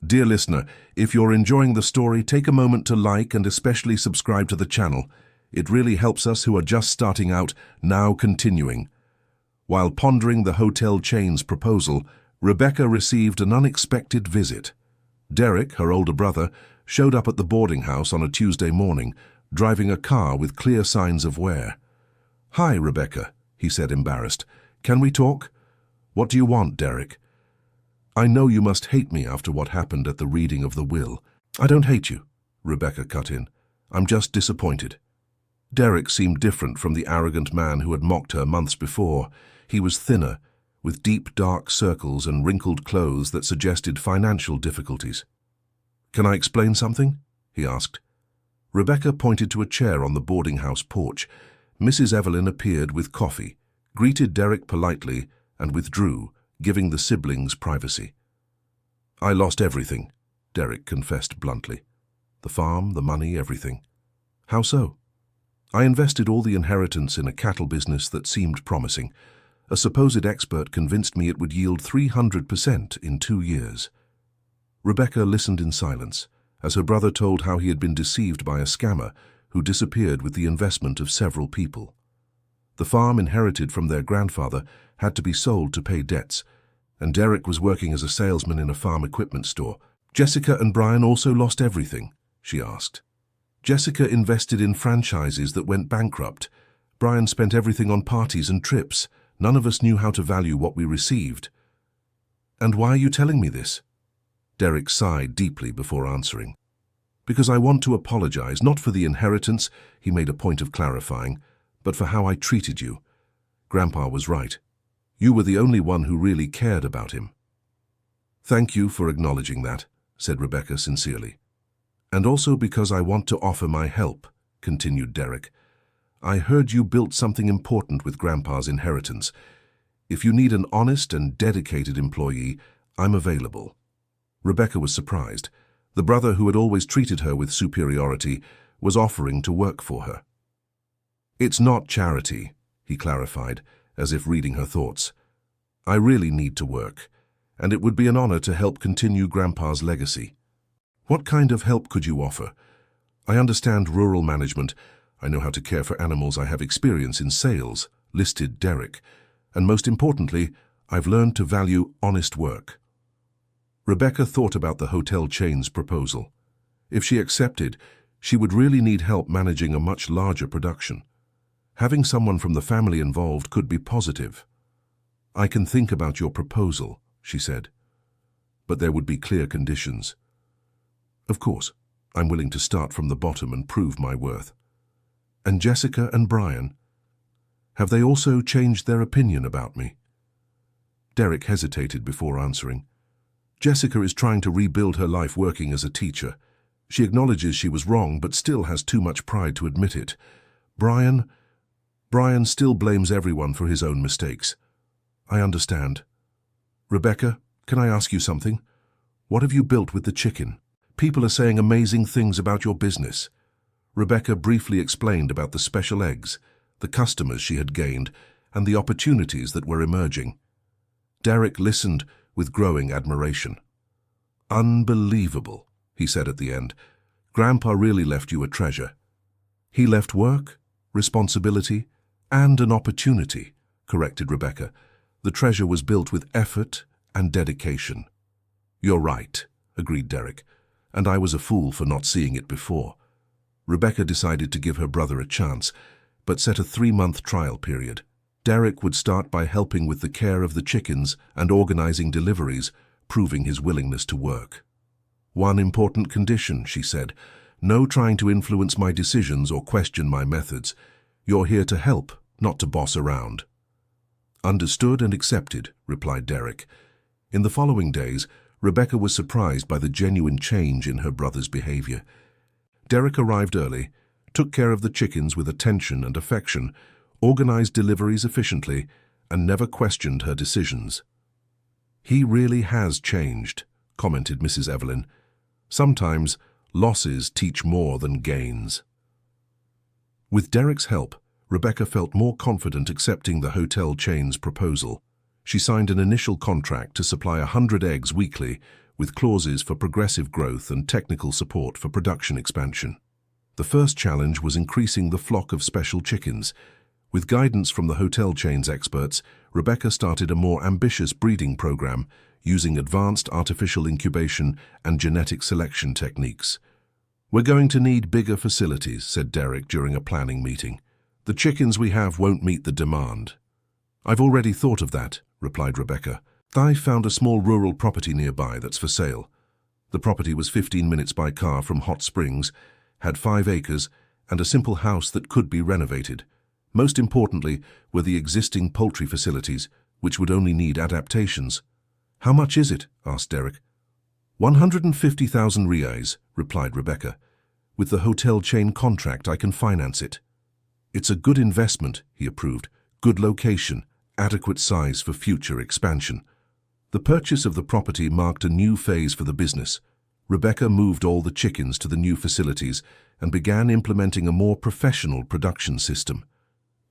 Dear listener, if you're enjoying the story, take a moment to like and especially subscribe to the channel. It really helps us who are just starting out, now continuing. While pondering the hotel chain's proposal, Rebecca received an unexpected visit. Derek, her older brother, showed up at the boarding house on a Tuesday morning, driving a car with clear signs of wear. "Hi, Rebecca," he said, embarrassed. "Can we talk?" "What do you want, Derek?" "I know you must hate me after what happened at the reading of the will." "I don't hate you," Rebecca cut in. "I'm just disappointed." Derek seemed different from the arrogant man who had mocked her months before. He was thinner, with deep dark circles and wrinkled clothes that suggested financial difficulties. "Can I explain something?" he asked. Rebecca pointed to a chair on the boarding house porch. Mrs. Evelyn appeared with coffee, greeted Derek politely, and withdrew, giving the siblings privacy. "I lost everything," Derek confessed bluntly. "The farm, the money, everything." "How so?" "I invested all the inheritance in a cattle business that seemed promising. A supposed expert convinced me it would yield 300% in 2 years. Rebecca listened in silence, as her brother told how he had been deceived by a scammer who disappeared with the investment of several people. The farm inherited from their grandfather had to be sold to pay debts, and Derek was working as a salesman in a farm equipment store. "Jessica and Brian also lost everything?" she asked. "Jessica invested in franchises that went bankrupt. Brian spent everything on parties and trips. None of us knew how to value what we received." "And why are you telling me this?" Derek sighed deeply before answering. Because I want to apologize, not for the inheritance, he made a point of clarifying, but for how I treated you. Grandpa was right. You were the only one who really cared about him. Thank you for acknowledging that, said Rebecca sincerely. And also because I want to offer my help, continued Derek. I heard you built something important with Grandpa's inheritance. If you need an honest and dedicated employee, I'm available. Rebecca was surprised. The brother who had always treated her with superiority was offering to work for her. It's not charity, he clarified, as if reading her thoughts. I really need to work, and it would be an honor to help continue Grandpa's legacy. What kind of help could you offer? I understand rural management. I know how to care for animals. I have experience in sales, listed Derek. And most importantly, I've learned to value honest work. Rebecca thought about the hotel chain's proposal. If she accepted, she would really need help managing a much larger production. Having someone from the family involved could be positive. I can think about your proposal, she said. But there would be clear conditions. Of course, I'm willing to start from the bottom and prove my worth. And Jessica and Brian? Have they also changed their opinion about me? Derek hesitated before answering. Jessica is trying to rebuild her life working as a teacher. She acknowledges she was wrong, but still has too much pride to admit it. Brian still blames everyone for his own mistakes. I understand. Rebecca, can I ask you something? What have you built with the chicken? People are saying amazing things about your business. Rebecca briefly explained about the special eggs, the customers she had gained, and the opportunities that were emerging. Derek listened with growing admiration. Unbelievable, he said at the end. Grandpa really left you a treasure. He left work, responsibility, and an opportunity, corrected Rebecca. The treasure was built with effort and dedication. You're right, agreed Derek, and I was a fool for not seeing it before. Rebecca decided to give her brother a chance, but set a 3-month trial period. Derek would start by helping with the care of the chickens and organizing deliveries, proving his willingness to work. One important condition, she said, no trying to influence my decisions or question my methods. You're here to help, not to boss around. Understood and accepted, replied Derek. In the following days, Rebecca was surprised by the genuine change in her brother's behavior. Derek arrived early, took care of the chickens with attention and affection, organized deliveries efficiently, and never questioned her decisions. He really has changed, commented Mrs. Evelyn. Sometimes, losses teach more than gains. With Derek's help, Rebecca felt more confident accepting the hotel chain's proposal. She signed an initial contract to supply 100 eggs weekly, with clauses for progressive growth and technical support for production expansion. The first challenge was increasing the flock of special chickens. With guidance from the hotel chain's experts, Rebecca started a more ambitious breeding program using advanced artificial incubation and genetic selection techniques. We're going to need bigger facilities, said Derek during a planning meeting. The chickens we have won't meet the demand. I've already thought of that, replied Rebecca. I found a small rural property nearby that's for sale. The property was 15 minutes by car from Hot Springs, had 5 acres, and a simple house that could be renovated. Most importantly were the existing poultry facilities, which would only need adaptations. How much is it? Asked Derek. 150,000 reais, replied Rebecca. With the hotel chain contract, I can finance it. It's a good investment, he approved. Good location, adequate size for future expansion. The purchase of the property marked a new phase for the business. Rebecca moved all the chickens to the new facilities and began implementing a more professional production system.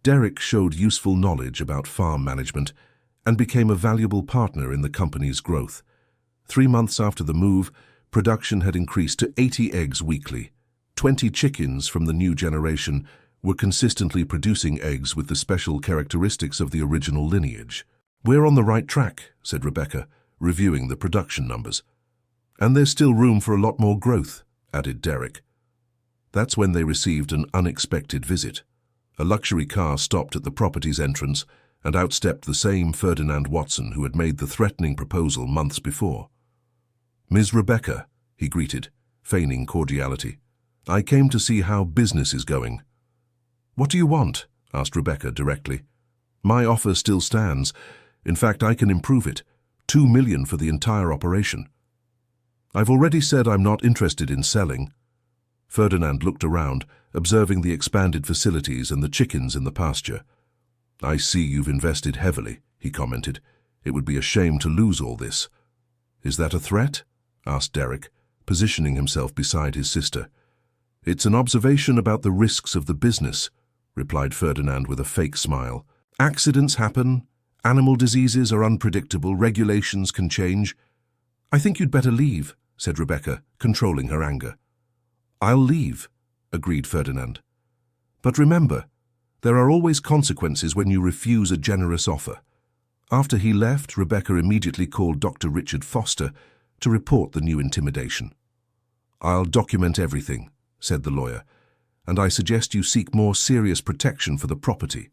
Derek showed useful knowledge about farm management and became a valuable partner in the company's growth. 3 months after the move, production had increased to 80 eggs weekly. 20 chickens from the new generation were consistently producing eggs with the special characteristics of the original lineage. We're on the right track, said Rebecca, reviewing the production numbers. And there's still room for a lot more growth, added Derek. That's when they received an unexpected visit. A luxury car stopped at the property's entrance and outstepped the same Ferdinand Watson who had made the threatening proposal months before. "Ms. Rebecca," he greeted, feigning cordiality. "I came to see how business is going." "What do you want?" asked Rebecca directly. "My offer still stands. In fact, I can improve it. $2 million for the entire operation." "I've already said I'm not interested in selling." Ferdinand looked around, observing the expanded facilities and the chickens in the pasture. "I see you've invested heavily," he commented. "It would be a shame to lose all this." "Is that a threat?" asked Derek, positioning himself beside his sister. "It's an observation about the risks of the business," replied Ferdinand with a fake smile. "Accidents happen, animal diseases are unpredictable, regulations can change." "I think you'd better leave," said Rebecca, controlling her anger. "I'll leave," agreed Ferdinand. "But remember, there are always consequences when you refuse a generous offer." After he left, Rebecca immediately called Dr. Richard Foster to report the new intimidation. "I'll document everything," said the lawyer, "and I suggest you seek more serious protection for the property."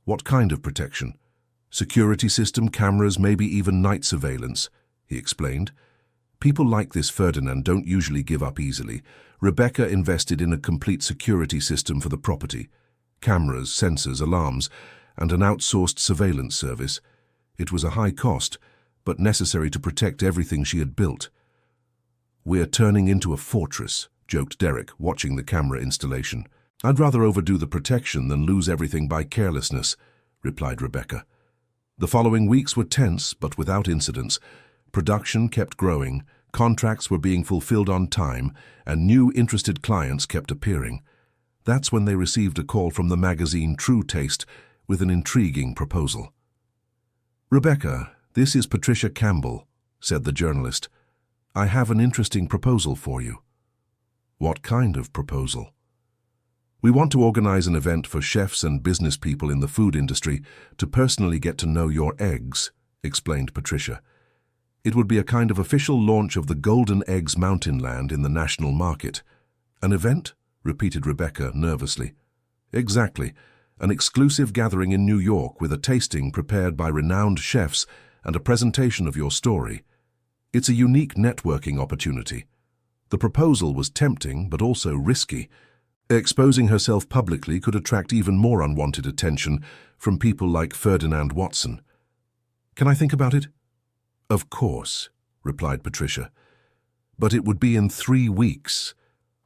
"What kind of protection?" "Security system, cameras, maybe even night surveillance," he explained. "People like this Ferdinand don't usually give up easily." Rebecca invested in a complete security system for the property. Cameras, sensors, alarms, and an outsourced surveillance service. It was a high cost, but necessary to protect everything she had built. "We're turning into a fortress," joked Derek, watching the camera installation. "I'd rather overdo the protection than lose everything by carelessness," replied Rebecca. The following weeks were tense, but without incidents. Production kept growing, contracts were being fulfilled on time, and new interested clients kept appearing. That's when they received a call from the magazine True Taste with an intriguing proposal. "Rebecca, this is Patricia Campbell," said the journalist. "I have an interesting proposal for you." "What kind of proposal?" "We want to organize an event for chefs and business people in the food industry to personally get to know your eggs," explained Patricia. "It would be a kind of official launch of the Golden Eggs Mountain Land in the national market." "An event?" repeated Rebecca nervously. "Exactly. An exclusive gathering in New York with a tasting prepared by renowned chefs and a presentation of your story. It's a unique networking opportunity." The proposal was tempting, but also risky. Exposing herself publicly could attract even more unwanted attention from people like Ferdinand Watson. "Can I think about it?" "Of course," replied Patricia. "But it would be in 3 weeks.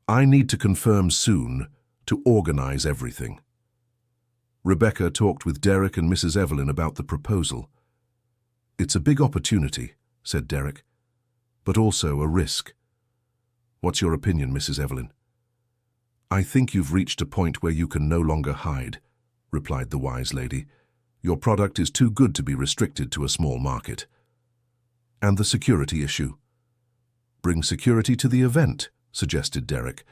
I need to confirm soon to organize everything." Rebecca talked with Derek and Mrs. Evelyn about the proposal. "It's a big opportunity," said Derek, "but also a risk." "What's your opinion, Mrs. Evelyn?" "I think you've reached a point where you can no longer hide," replied the wise lady. "Your product is too good to be restricted to a small market." "And the security issue?" "Bring security to the event," suggested Derek,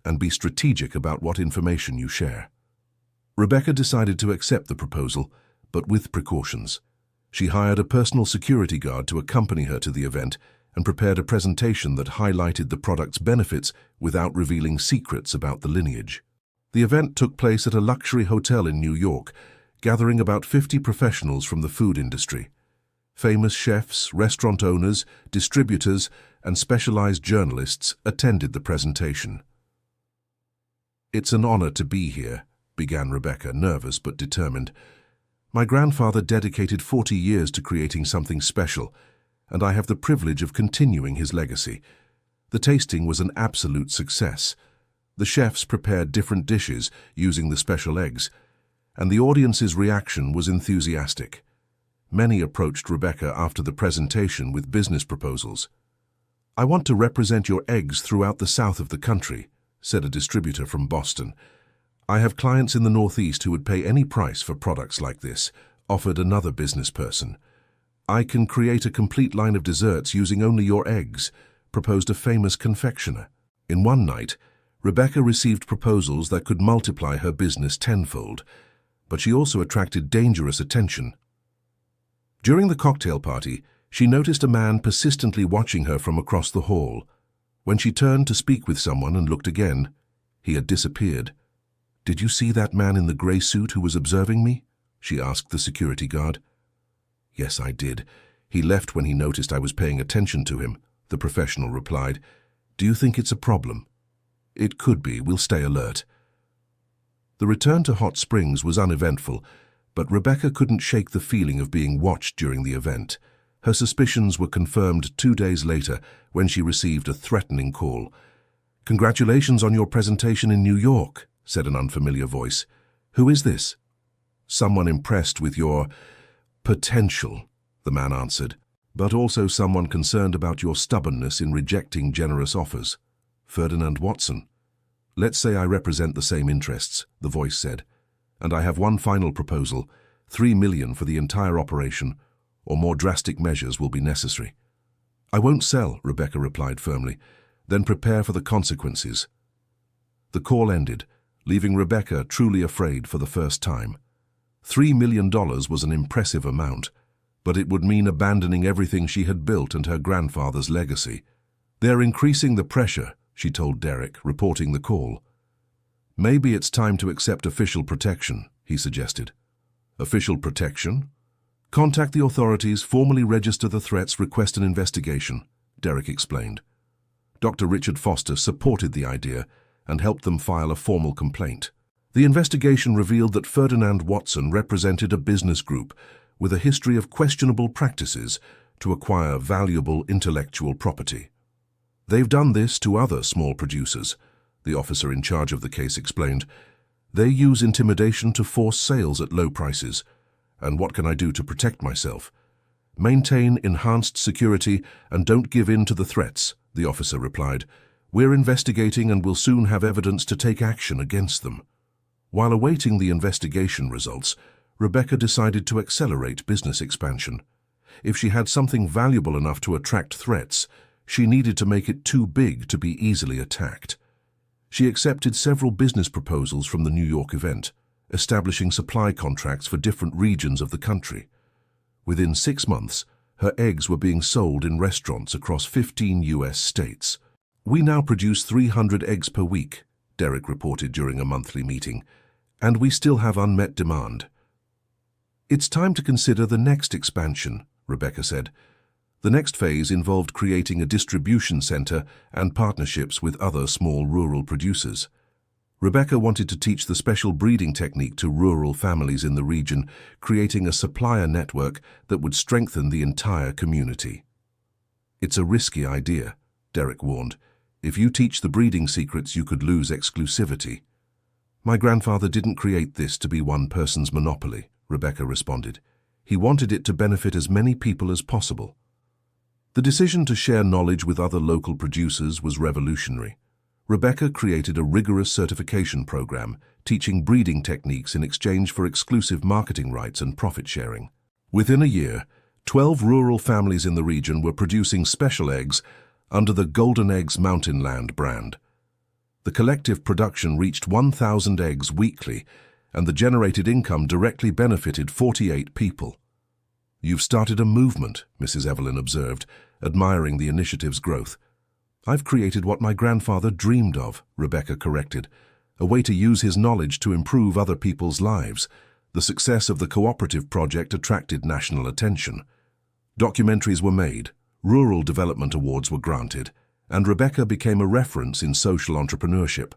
"and be strategic about what information you share." Rebecca decided to accept the proposal, but with precautions. She hired a personal security guard to accompany her to the event and prepared a presentation that highlighted the product's benefits without revealing secrets about the lineage. The event took place at a luxury hotel in New York, gathering about 50 professionals from the food industry. Famous chefs, restaurant owners, distributors, and specialized journalists attended the presentation. "It's an honor to be here," began Rebecca, nervous but determined. "My grandfather dedicated 40 years to creating something special, and I have the privilege of continuing his legacy. The tasting was an absolute success. The chefs prepared different dishes using the special eggs, and the audience's reaction was enthusiastic. Many approached Rebecca after the presentation with business proposals. "I want to represent your eggs throughout the south of the country," said a distributor from Boston. "I have clients in the Northeast who would pay any price for products like this," offered another business person. "I can create a complete line of desserts using only your eggs," proposed a famous confectioner. In one night, Rebecca received proposals that could multiply her business tenfold, but she also attracted dangerous attention. During the cocktail party, she noticed a man persistently watching her from across the hall. When she turned to speak with someone and looked again, he had disappeared. "Did you see that man in the gray suit who was observing me?" she asked the security guard. "Yes, I did. He left when he noticed I was paying attention to him," the professional replied. Do you think it's a problem? It could be. We'll stay alert. The return to Hot Springs was uneventful, but Rebecca couldn't shake the feeling of being watched during the event. Her suspicions were confirmed 2 days later when she received a threatening call. Congratulations on your presentation in New York, said an unfamiliar voice. Who is this? Someone impressed with your potential, the man answered, but also someone concerned about your stubbornness in rejecting generous offers. Ferdinand Watson. Let's say I represent the same interests, the voice said, and I have one final proposal, $3 million for the entire operation, or more drastic measures will be necessary. I won't sell, Rebecca replied firmly. Then prepare for the consequences. The call ended, leaving Rebecca truly afraid for the first time. $3 million was an impressive amount, but it would mean abandoning everything she had built and her grandfather's legacy. They're increasing the pressure, she told Derek, reporting the call. Maybe it's time to accept official protection, he suggested. Official protection? Contact the authorities, formally register the threats, request an investigation, Derek explained. Dr. Richard Foster supported the idea and helped them file a formal complaint. The investigation revealed that Ferdinand Watson represented a business group with a history of questionable practices to acquire valuable intellectual property. They've done this to other small producers, the officer in charge of the case explained. They use intimidation to force sales at low prices. And what can I do to protect myself? Maintain enhanced security and don't give in to the threats, the officer replied. We're investigating and will soon have evidence to take action against them. While awaiting the investigation results, Rebecca decided to accelerate business expansion. If she had something valuable enough to attract threats, she needed to make it too big to be easily attacked. She accepted several business proposals from the New York event, establishing supply contracts for different regions of the country. Within 6 months, her eggs were being sold in restaurants across 15 U.S. states. We now produce 300 eggs per week, Derek reported during a monthly meeting, and we still have unmet demand. It's time to consider the next expansion, Rebecca said. The next phase involved creating a distribution center and partnerships with other small rural producers. Rebecca wanted to teach the special breeding technique to rural families in the region, creating a supplier network that would strengthen the entire community. It's a risky idea, Derek warned. If you teach the breeding secrets, you could lose exclusivity. My grandfather didn't create this to be one person's monopoly, Rebecca responded. He wanted it to benefit as many people as possible. The decision to share knowledge with other local producers was revolutionary. Rebecca created a rigorous certification program, teaching breeding techniques in exchange for exclusive marketing rights and profit sharing. Within a year, 12 rural families in the region were producing special eggs under the Golden Eggs Mountain Land brand. The collective production reached 1,000 eggs weekly, and the generated income directly benefited 48 people. You've started a movement, Mrs. Evelyn observed, admiring the initiative's growth. I've created what my grandfather dreamed of, Rebecca corrected, a way to use his knowledge to improve other people's lives. The success of the cooperative project attracted national attention. Documentaries were made, rural development awards were granted, and Rebecca became a reference in social entrepreneurship.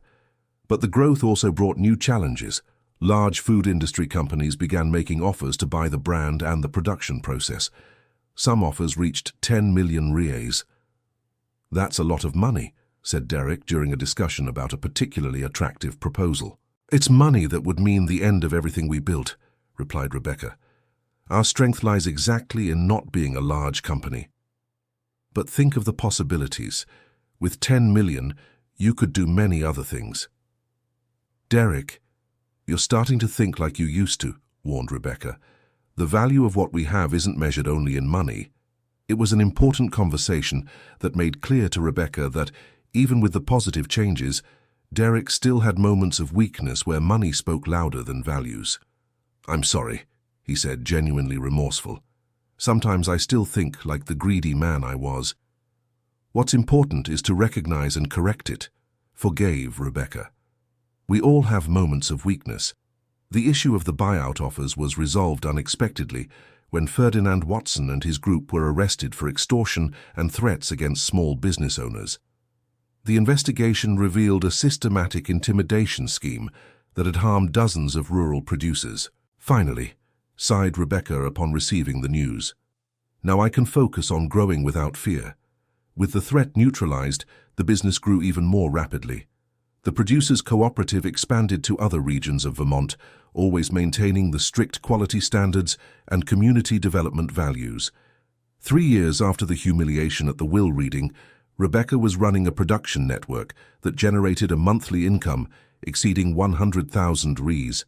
But the growth also brought new challenges. Large food industry companies began making offers to buy the brand and the production process. Some offers reached 10 million reais. That's a lot of money, said Derek during a discussion about a particularly attractive proposal. It's money that would mean the end of everything we built, replied Rebecca. Our strength lies exactly in not being a large company. But think of the possibilities. With 10 million, you could do many other things. Derek, you're starting to think like you used to, warned Rebecca. The value of what we have isn't measured only in money. It was an important conversation that made clear to Rebecca that, even with the positive changes, Derek still had moments of weakness where money spoke louder than values. I'm sorry, he said, genuinely remorseful. Sometimes I still think like the greedy man I was. What's important is to recognize and correct it, forgave Rebecca. We all have moments of weakness. The issue of the buyout offers was resolved unexpectedly when Ferdinand Watson and his group were arrested for extortion and threats against small business owners. The investigation revealed a systematic intimidation scheme that had harmed dozens of rural producers. "Finally," sighed Rebecca upon receiving the news. "Now I can focus on growing without fear." With the threat neutralized, the business grew even more rapidly. The producers' cooperative expanded to other regions of Vermont, always maintaining the strict quality standards and community development values. 3 years after the humiliation at the will reading, Rebecca was running a production network that generated a monthly income exceeding 100,000 Rs.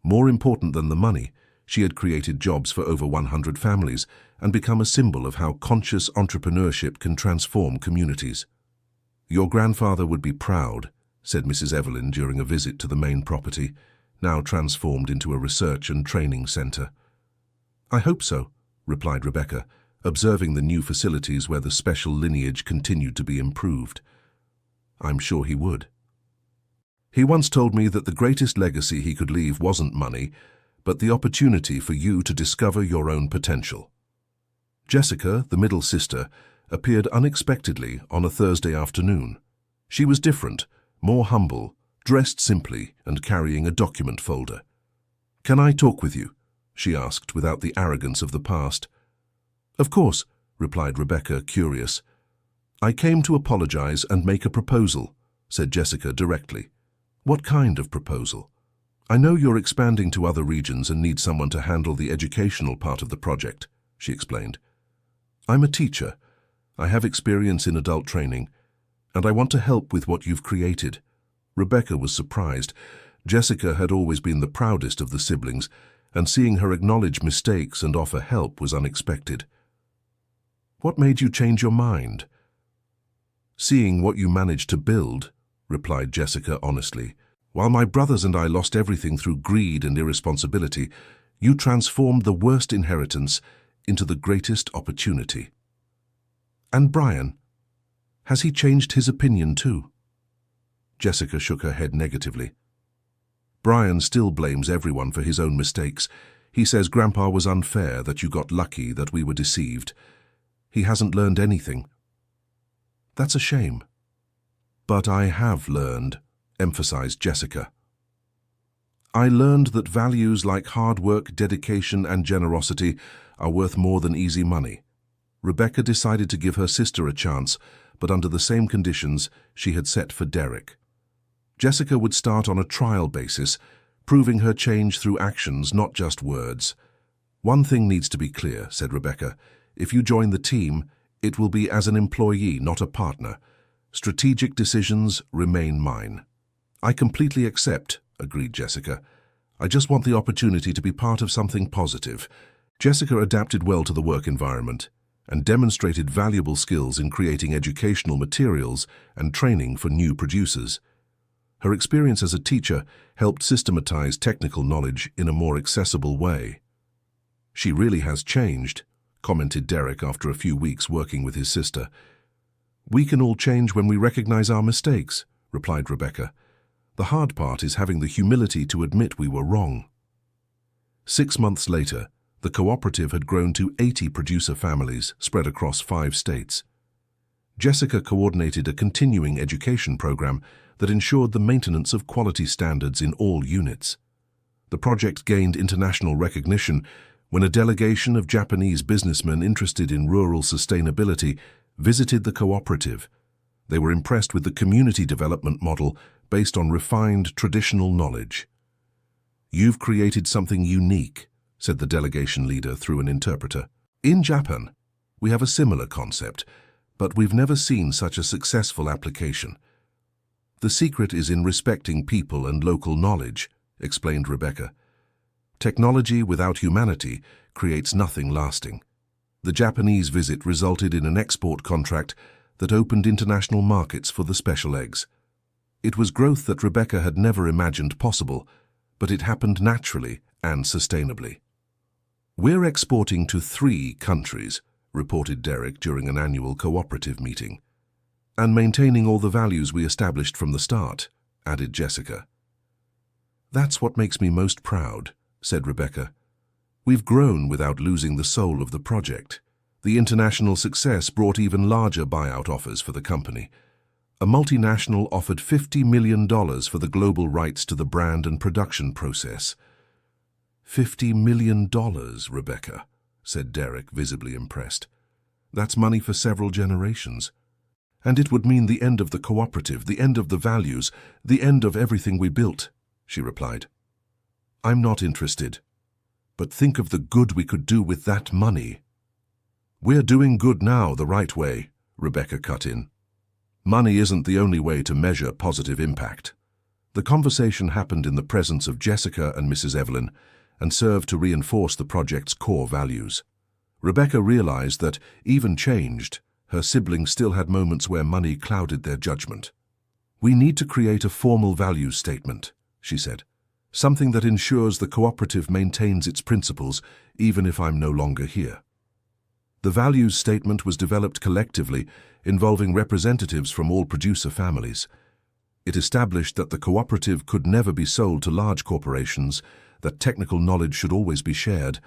More important than the money, she had created jobs for over 100 families and become a symbol of how conscious entrepreneurship can transform communities. "Your grandfather would be proud," said Mrs. Evelyn during a visit to the main property, now transformed into a research and training center. "I hope so," replied Rebecca, observing the new facilities where the special lineage continued to be improved. "I'm sure he would. He once told me that the greatest legacy he could leave wasn't money, but the opportunity for you to discover your own potential." Jessica, the middle sister, appeared unexpectedly on a Thursday afternoon. She was different, more humble, dressed simply and carrying a document folder. "Can I talk with you?" she asked without the arrogance of the past. "Of course," replied Rebecca, curious. "I came to apologize and make a proposal," said Jessica directly. "What kind of proposal?" "I know you're expanding to other regions and need someone to handle the educational part of the project," she explained. "I'm a teacher. I have experience in adult training, and I want to help with what you've created." Rebecca was surprised. Jessica had always been the proudest of the siblings, and seeing her acknowledge mistakes and offer help was unexpected. "What made you change your mind?" "Seeing what you managed to build," replied Jessica honestly. "While my brothers and I lost everything through greed and irresponsibility, you transformed the worst inheritance into the greatest opportunity." "And Brian? Has he changed his opinion too?" Jessica shook her head negatively. "Brian still blames everyone for his own mistakes. He says Grandpa was unfair, that you got lucky, that we were deceived. He hasn't learned anything." "That's a shame." "But I have learned," emphasized Jessica. "I learned that values like hard work, dedication, and generosity are worth more than easy money." Rebecca decided to give her sister a chance, but under the same conditions she had set for Derek. Jessica would start on a trial basis, proving her change through actions, not just words. "One thing needs to be clear," said Rebecca. "If you join the team, it will be as an employee, not a partner. Strategic decisions remain mine." "I completely accept," agreed Jessica. "I just want the opportunity to be part of something positive." Jessica adapted well to the work environment and demonstrated valuable skills in creating educational materials and training for new producers. Her experience as a teacher helped systematize technical knowledge in a more accessible way. "She really has changed," commented Derek after a few weeks working with his sister. "We can all change when we recognize our mistakes," replied Rebecca. "The hard part is having the humility to admit we were wrong." 6 months later, the cooperative had grown to 80 producer families spread across 5 states. Jessica coordinated a continuing education program that ensured the maintenance of quality standards in all units. The project gained international recognition when a delegation of Japanese businessmen interested in rural sustainability visited the cooperative. They were impressed with the community development model based on refined traditional knowledge. "You've created something unique," said the delegation leader through an interpreter. "In Japan, we have a similar concept, but we've never seen such a successful application. The secret is in respecting people and local knowledge," explained Rebecca. "Technology without humanity creates nothing lasting." The Japanese visit resulted in an export contract that opened international markets for the special eggs. It was growth that Rebecca had never imagined possible, but it happened naturally and sustainably. "We're exporting to 3 countries," reported Derek during an annual cooperative meeting. "And maintaining all the values we established from the start," added Jessica. "That's what makes me most proud," said Rebecca. We've grown without losing the soul of the project. The international success brought even larger buyout offers for the company. A multinational offered $50 million for the global rights to the brand and production process. $50 million, Rebecca, said Derek, visibly impressed. That's money for several generations. And it would mean the end of the cooperative, the end of the values, the end of everything we built, she replied. I'm not interested. But think of the good we could do with that money. We're doing good now the right way, Rebecca cut in. Money isn't the only way to measure positive impact. The conversation happened in the presence of Jessica and Mrs. Evelyn and served to reinforce the project's core values. Rebecca realized that, even changed, her siblings still had moments where money clouded their judgment. We need to create a formal values statement, she said. Something that ensures the cooperative maintains its principles even if I'm no longer here. The values statement was developed collectively, involving representatives from all producer families. It established that the cooperative could never be sold to large corporations, that technical knowledge should always be shared,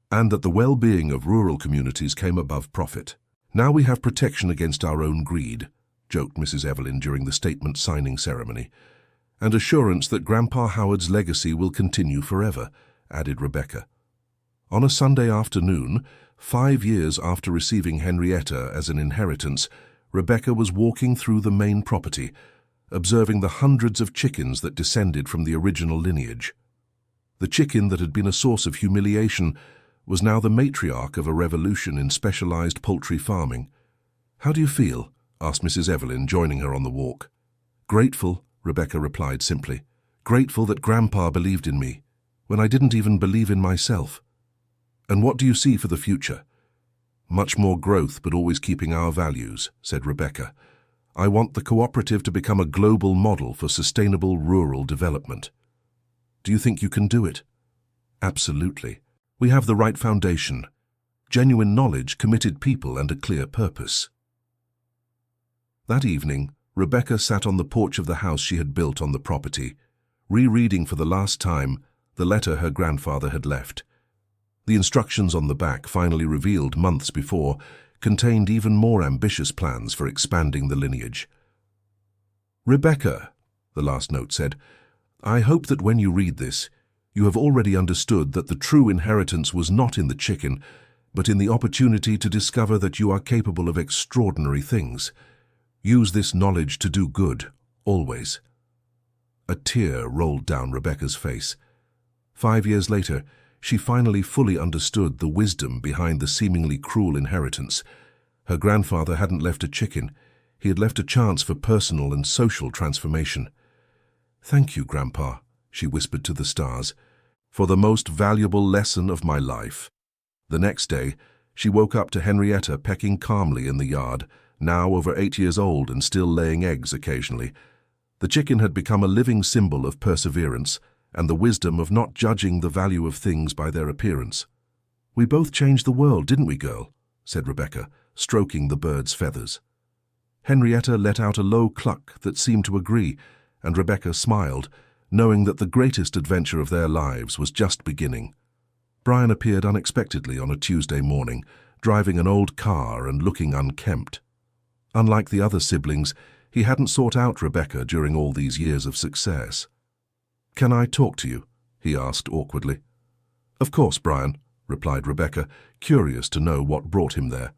and that the well-being of rural communities came above profit. Now we have protection against our own greed, joked Mrs. Evelyn during the statement signing ceremony. And assurance that Grandpa Howard's legacy will continue forever, added Rebecca. On a Sunday afternoon, 5 years after receiving Henrietta as an inheritance, Rebecca was walking through the main property, observing the hundreds of chickens that descended from the original lineage. The chicken that had been a source of humiliation was now the matriarch of a revolution in specialized poultry farming. How do you feel? Asked Mrs. Evelyn, joining her on the walk. Grateful, Rebecca replied simply. Grateful that Grandpa believed in me, when I didn't even believe in myself. And what do you see for the future? Much more growth, but always keeping our values, said Rebecca. I want the cooperative to become a global model for sustainable rural development. Do you think you can do it? Absolutely. We have the right foundation, genuine knowledge, committed people, and a clear purpose. That evening, Rebecca sat on the porch of the house she had built on the property, rereading for the last time the letter her grandfather had left. The instructions on the back, finally revealed months before, contained even more ambitious plans for expanding the lineage. Rebecca, the last note said, I hope that when you read this, you have already understood that the true inheritance was not in the chicken, but in the opportunity to discover that you are capable of extraordinary things. Use this knowledge to do good, always. A tear rolled down Rebecca's face. 5 years later, she finally fully understood the wisdom behind the seemingly cruel inheritance. Her grandfather hadn't left a chicken. He had left a chance for personal and social transformation. Thank you, Grandpa, she whispered to the stars, for the most valuable lesson of my life. The next day, she woke up to Henrietta pecking calmly in the yard, now over 8 years old and still laying eggs occasionally. The chicken had become a living symbol of perseverance and the wisdom of not judging the value of things by their appearance. We both changed the world, didn't we, girl? Said Rebecca, stroking the bird's feathers. Henrietta let out a low cluck that seemed to agree, and Rebecca smiled, knowing that the greatest adventure of their lives was just beginning. Brian appeared unexpectedly on a Tuesday morning, driving an old car and looking unkempt. Unlike the other siblings, he hadn't sought out Rebecca during all these years of success. Can I talk to you? He asked awkwardly. Of course, Brian, replied Rebecca, curious to know what brought him there.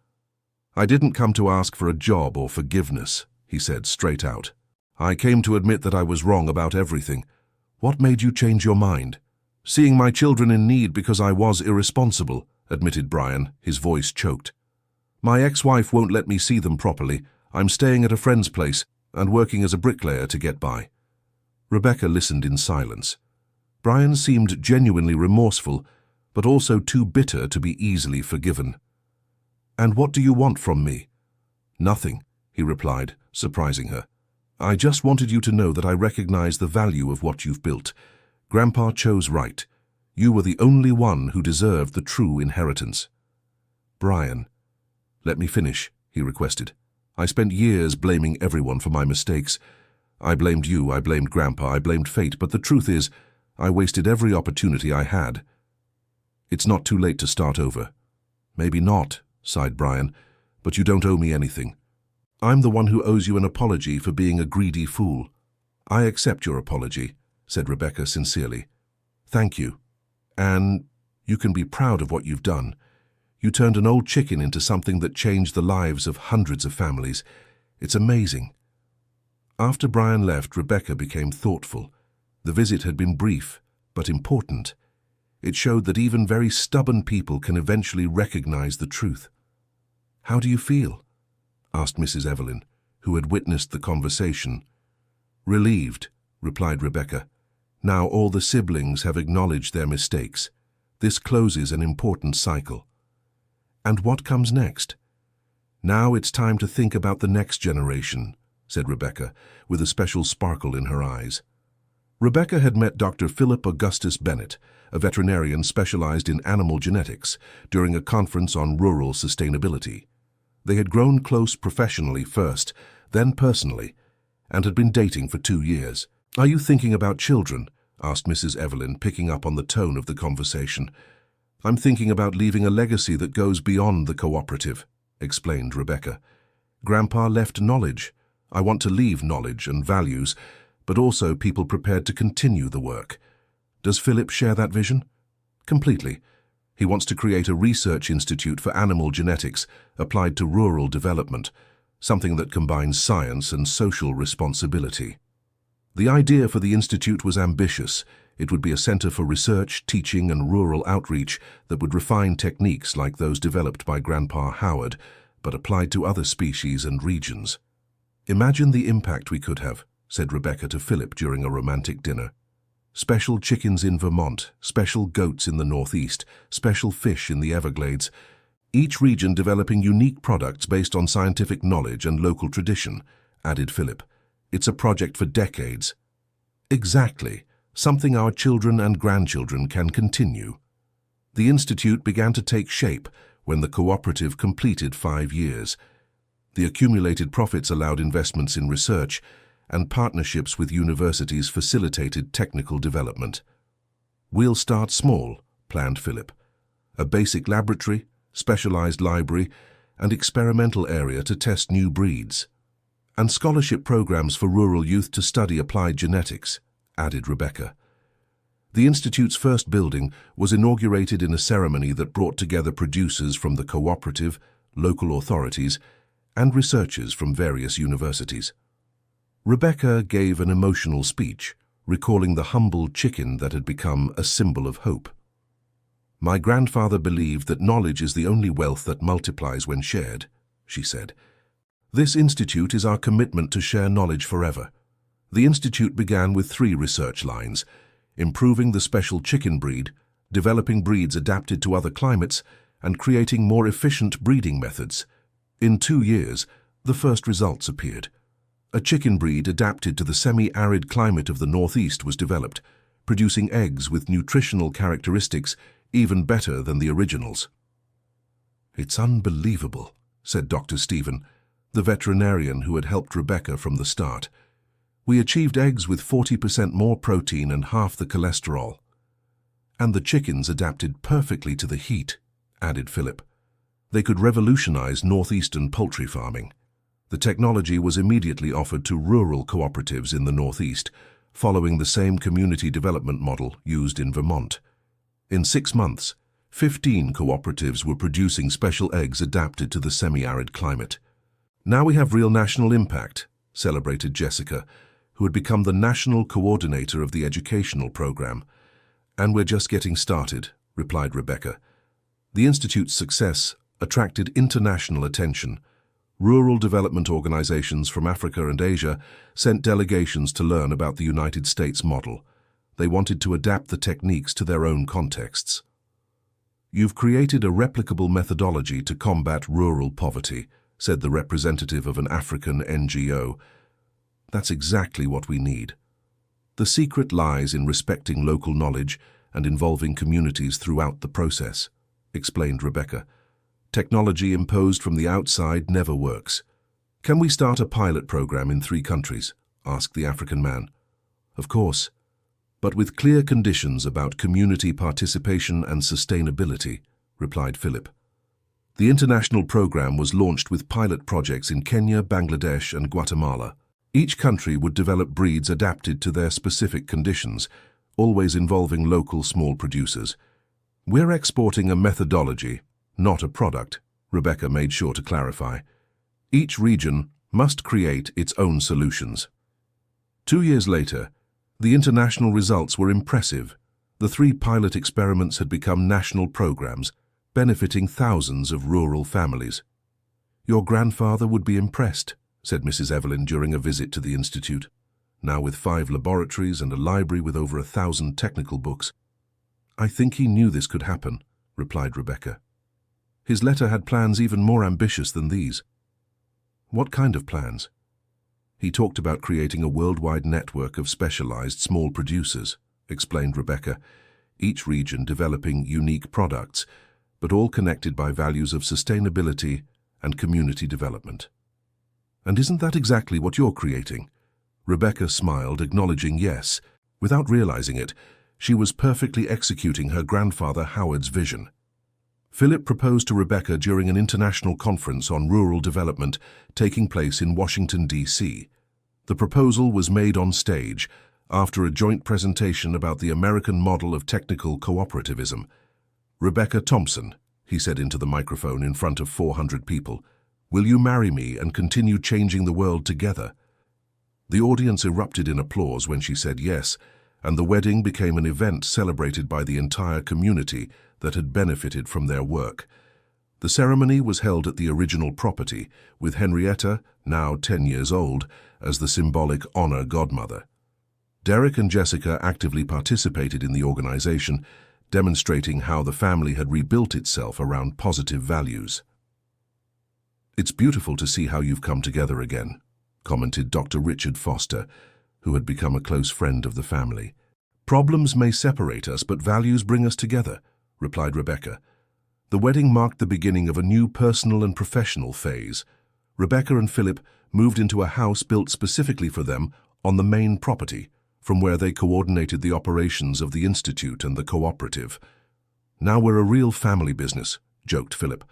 I didn't come to ask for a job or forgiveness, he said straight out. I came to admit that I was wrong about everything. What made you change your mind? Seeing my children in need because I was irresponsible, admitted Brian, his voice choked. My ex-wife won't let me see them properly. I'm staying at a friend's place and working as a bricklayer to get by. Rebecca listened in silence. Brian seemed genuinely remorseful, but also too bitter to be easily forgiven. And what do you want from me? Nothing, he replied, surprising her. I just wanted you to know that I recognize the value of what you've built. Grandpa chose right. You were the only one who deserved the true inheritance. Brian, let me finish, he requested. I spent years blaming everyone for my mistakes. I blamed you, I blamed Grandpa, I blamed fate, but the truth is, I wasted every opportunity I had. It's not too late to start over. Maybe not, sighed Brian, but you don't owe me anything. I'm the one who owes you an apology for being a greedy fool. I accept your apology, said Rebecca sincerely. Thank you. And you can be proud of what you've done. You turned an old chicken into something that changed the lives of hundreds of families. It's amazing. After Brian left, Rebecca became thoughtful. The visit had been brief, but important. It showed that even very stubborn people can eventually recognize the truth. How do you feel? Asked Mrs. Evelyn, who had witnessed the conversation. Relieved, replied Rebecca. Now all the siblings have acknowledged their mistakes. This closes an important cycle. And what comes next? Now it's time to think about the next generation, said Rebecca, with a special sparkle in her eyes. Rebecca had met Dr. Philip Augustus Bennett, a veterinarian specialized in animal genetics, during a conference on rural sustainability. They had grown close professionally first, then personally, and had been dating for 2 years. Are you thinking about children? Asked Mrs. Evelyn, picking up on the tone of the conversation. I'm thinking about leaving a legacy that goes beyond the cooperative, explained Rebecca. Grandpa left knowledge. I want to leave knowledge and values, but also people prepared to continue the work. Does Philip share that vision? Completely. He wants to create a research institute for animal genetics applied to rural development, something that combines science and social responsibility. The idea for the institute was ambitious. It would be a center for research, teaching, and rural outreach that would refine techniques like those developed by Grandpa Howard, but applied to other species and regions. Imagine the impact we could have, said Rebecca to Philip during a romantic dinner. Special chickens in Vermont, special goats in the Northeast, special fish in the Everglades, each region developing unique products based on scientific knowledge and local tradition, added Philip. It's a project for decades. Exactly, something our children and grandchildren can continue. The institute began to take shape when the cooperative completed 5 years. The accumulated profits allowed investments in research, and partnerships with universities facilitated technical development. We'll start small, planned Philip. A basic laboratory, specialized library, and experimental area to test new breeds. And scholarship programs for rural youth to study applied genetics, added Rebecca. The Institute's first building was inaugurated in a ceremony that brought together producers from the cooperative, local authorities, and researchers from various universities. Rebecca gave an emotional speech, recalling the humble chicken that had become a symbol of hope. My grandfather believed that knowledge is the only wealth that multiplies when shared, she said. This institute is our commitment to share knowledge forever. The institute began with 3 research lines: improving the special chicken breed, developing breeds adapted to other climates, and creating more efficient breeding methods. In 2 years, the first results appeared. A chicken breed adapted to the semi-arid climate of the Northeast was developed, producing eggs with nutritional characteristics even better than the originals. It's unbelievable, said Dr. Stephen, the veterinarian who had helped Rebecca from the start. We achieved eggs with 40% more protein and half the cholesterol. And the chickens adapted perfectly to the heat, added Philip. They could revolutionize northeastern poultry farming. The technology was immediately offered to rural cooperatives in the Northeast, following the same community development model used in Vermont. In 6 months, 15 cooperatives were producing special eggs adapted to the semi-arid climate. Now we have real national impact, celebrated Jessica, who had become the national coordinator of the educational program. And we're just getting started, replied Rebecca. The Institute's success attracted international attention. Rural development organizations from Africa and Asia sent delegations to learn about the United States model. They wanted to adapt the techniques to their own contexts. You've created a replicable methodology to combat rural poverty, said the representative of an African NGO. That's exactly what we need. The secret lies in respecting local knowledge and involving communities throughout the process, explained Rebecca. Technology imposed from the outside never works. Can we start a pilot program in 3 countries? Asked the African man. Of course. but with clear conditions about community participation and sustainability, replied Philip. The international program was launched with pilot projects in Kenya, Bangladesh, and Guatemala. Each country would develop breeds adapted to their specific conditions, always involving local small producers. We're exporting a methodology, not a product, Rebecca made sure to clarify. Each region must create its own solutions. 2 years later, the international results were impressive. The 3 pilot experiments had become national programs, benefiting thousands of rural families. Your grandfather would be impressed, said Mrs. Evelyn during a visit to the institute. Now with 5 laboratories and a library with over 1,000 technical books. I think he knew this could happen, replied Rebecca. His letter had plans even more ambitious than these. What kind of plans? He talked about creating a worldwide network of specialized small producers, explained Rebecca, each region developing unique products, but all connected by values of sustainability and community development. And isn't that exactly what you're creating? Rebecca smiled, acknowledging yes. Without realizing it, she was perfectly executing her grandfather Howard's vision. Philip proposed to Rebecca during an international conference on rural development taking place in Washington, D.C. The proposal was made on stage after a joint presentation about the American model of technical cooperativism. Rebecca Thompson, he said into the microphone in front of 400 people, will you marry me and continue changing the world together? The audience erupted in applause when she said yes, and the wedding became an event celebrated by the entire community that had benefited from their work. The ceremony was held at the original property, with Henrietta, now 10 years old, as the symbolic honor godmother. Derek and Jessica actively participated in the organization, demonstrating how the family had rebuilt itself around positive values. It's beautiful to see how you've come together again, commented Dr. Richard Foster, who had become a close friend of the family. Problems may separate us, but values bring us together, replied Rebecca. The wedding marked the beginning of a new personal and professional phase. Rebecca and Philip moved into a house built specifically for them on the main property, from where they coordinated the operations of the institute and the cooperative. Now we're a real family business, joked Philip.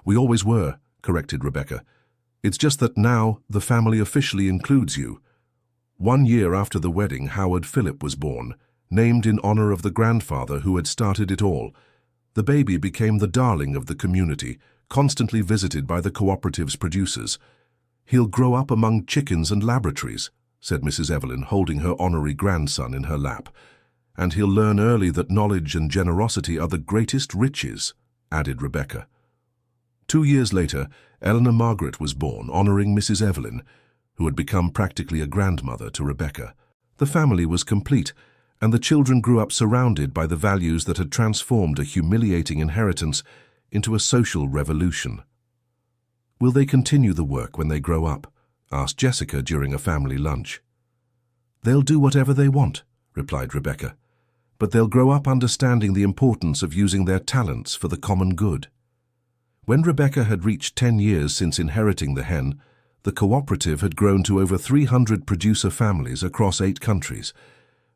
We always were, corrected Rebecca. It's just that now the family officially includes you. 1 year after the wedding, Howard Philip was born, named in honor of the grandfather who had started it all. The baby became the darling of the community, constantly visited by the cooperative's producers. He'll grow up among chickens and laboratories, said Mrs. Evelyn, holding her honorary grandson in her lap. And he'll learn early that knowledge and generosity are the greatest riches, added Rebecca. 2 years later, Eleanor Margaret was born, honoring Mrs. Evelyn, who had become practically a grandmother to Rebecca. The family was complete, and the children grew up surrounded by the values that had transformed a humiliating inheritance into a social revolution. Will they continue the work when they grow up? Asked Jessica during a family lunch. They'll do whatever they want, replied Rebecca, but they'll grow up understanding the importance of using their talents for the common good. When Rebecca had reached 10 years since inheriting the hen, the cooperative had grown to over 300 producer families across 8 countries.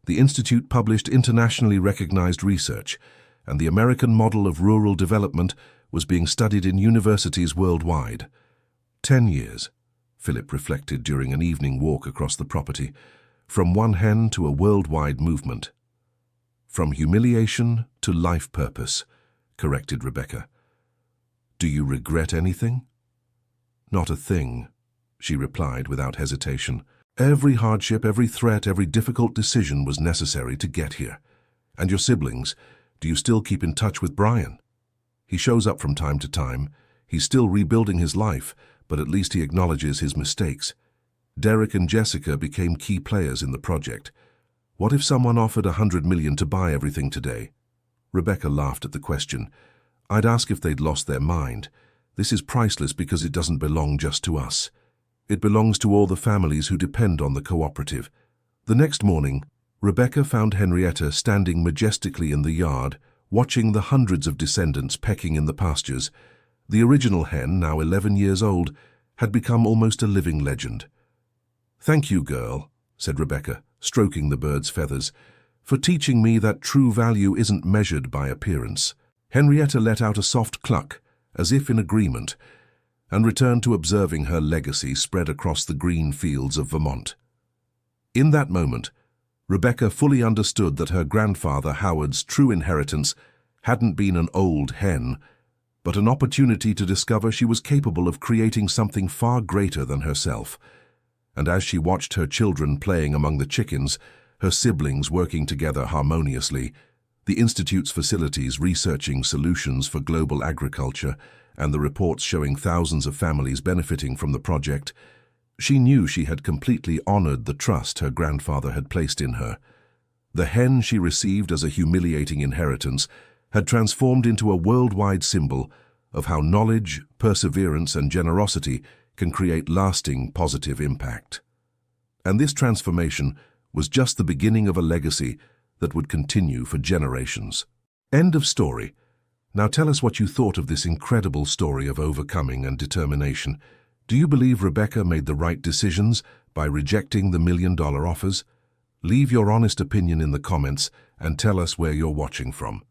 The institute published internationally recognized research, and the American model of rural development was being studied in universities worldwide. 10 years, Philip reflected during an evening walk across the property, from one hen to a worldwide movement. From humiliation to life purpose, corrected Rebecca. Do you regret anything? Not a thing, she replied without hesitation. Every hardship, every threat, every difficult decision was necessary to get here. And your siblings, do you still keep in touch with Brian? He shows up from time to time. He's still rebuilding his life, but at least he acknowledges his mistakes. Derek and Jessica became key players in the project. What if someone offered $100 million to buy everything today? Rebecca laughed at the question. I'd ask if they'd lost their mind. This is priceless because it doesn't belong just to us. It belongs to all the families who depend on the cooperative. The next morning, Rebecca found Henrietta standing majestically in the yard, watching the hundreds of descendants pecking in the pastures. The original hen, now 11 years old, had become almost a living legend. Thank you, girl, said Rebecca, stroking the bird's feathers. for teaching me that true value isn't measured by appearance." Henrietta let out a soft cluck, as if in agreement, and returned to observing her legacy spread across the green fields of Vermont. In that moment, Rebecca fully understood that her grandfather Howard's true inheritance hadn't been an old hen, but an opportunity to discover she was capable of creating something far greater than herself. And as she watched her children playing among the chickens, her siblings working together harmoniously, the Institute's facilities researching solutions for global agriculture, and the reports showing thousands of families benefiting from the project, she knew she had completely honored the trust her grandfather had placed in her. The hen she received as a humiliating inheritance had transformed into a worldwide symbol of how knowledge, perseverance, and generosity can create lasting positive impact. And this transformation was just the beginning of a legacy that would continue for generations. End of story. Now tell us what you thought of this incredible story of overcoming and determination. Do you believe Rebecca made the right decisions by rejecting the million-dollar offers? Leave your honest opinion in the comments and tell us where you're watching from.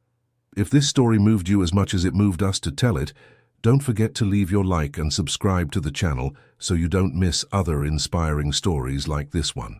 If this story moved you as much as it moved us to tell it, don't forget to leave your like and subscribe to the channel so you don't miss other inspiring stories like this one.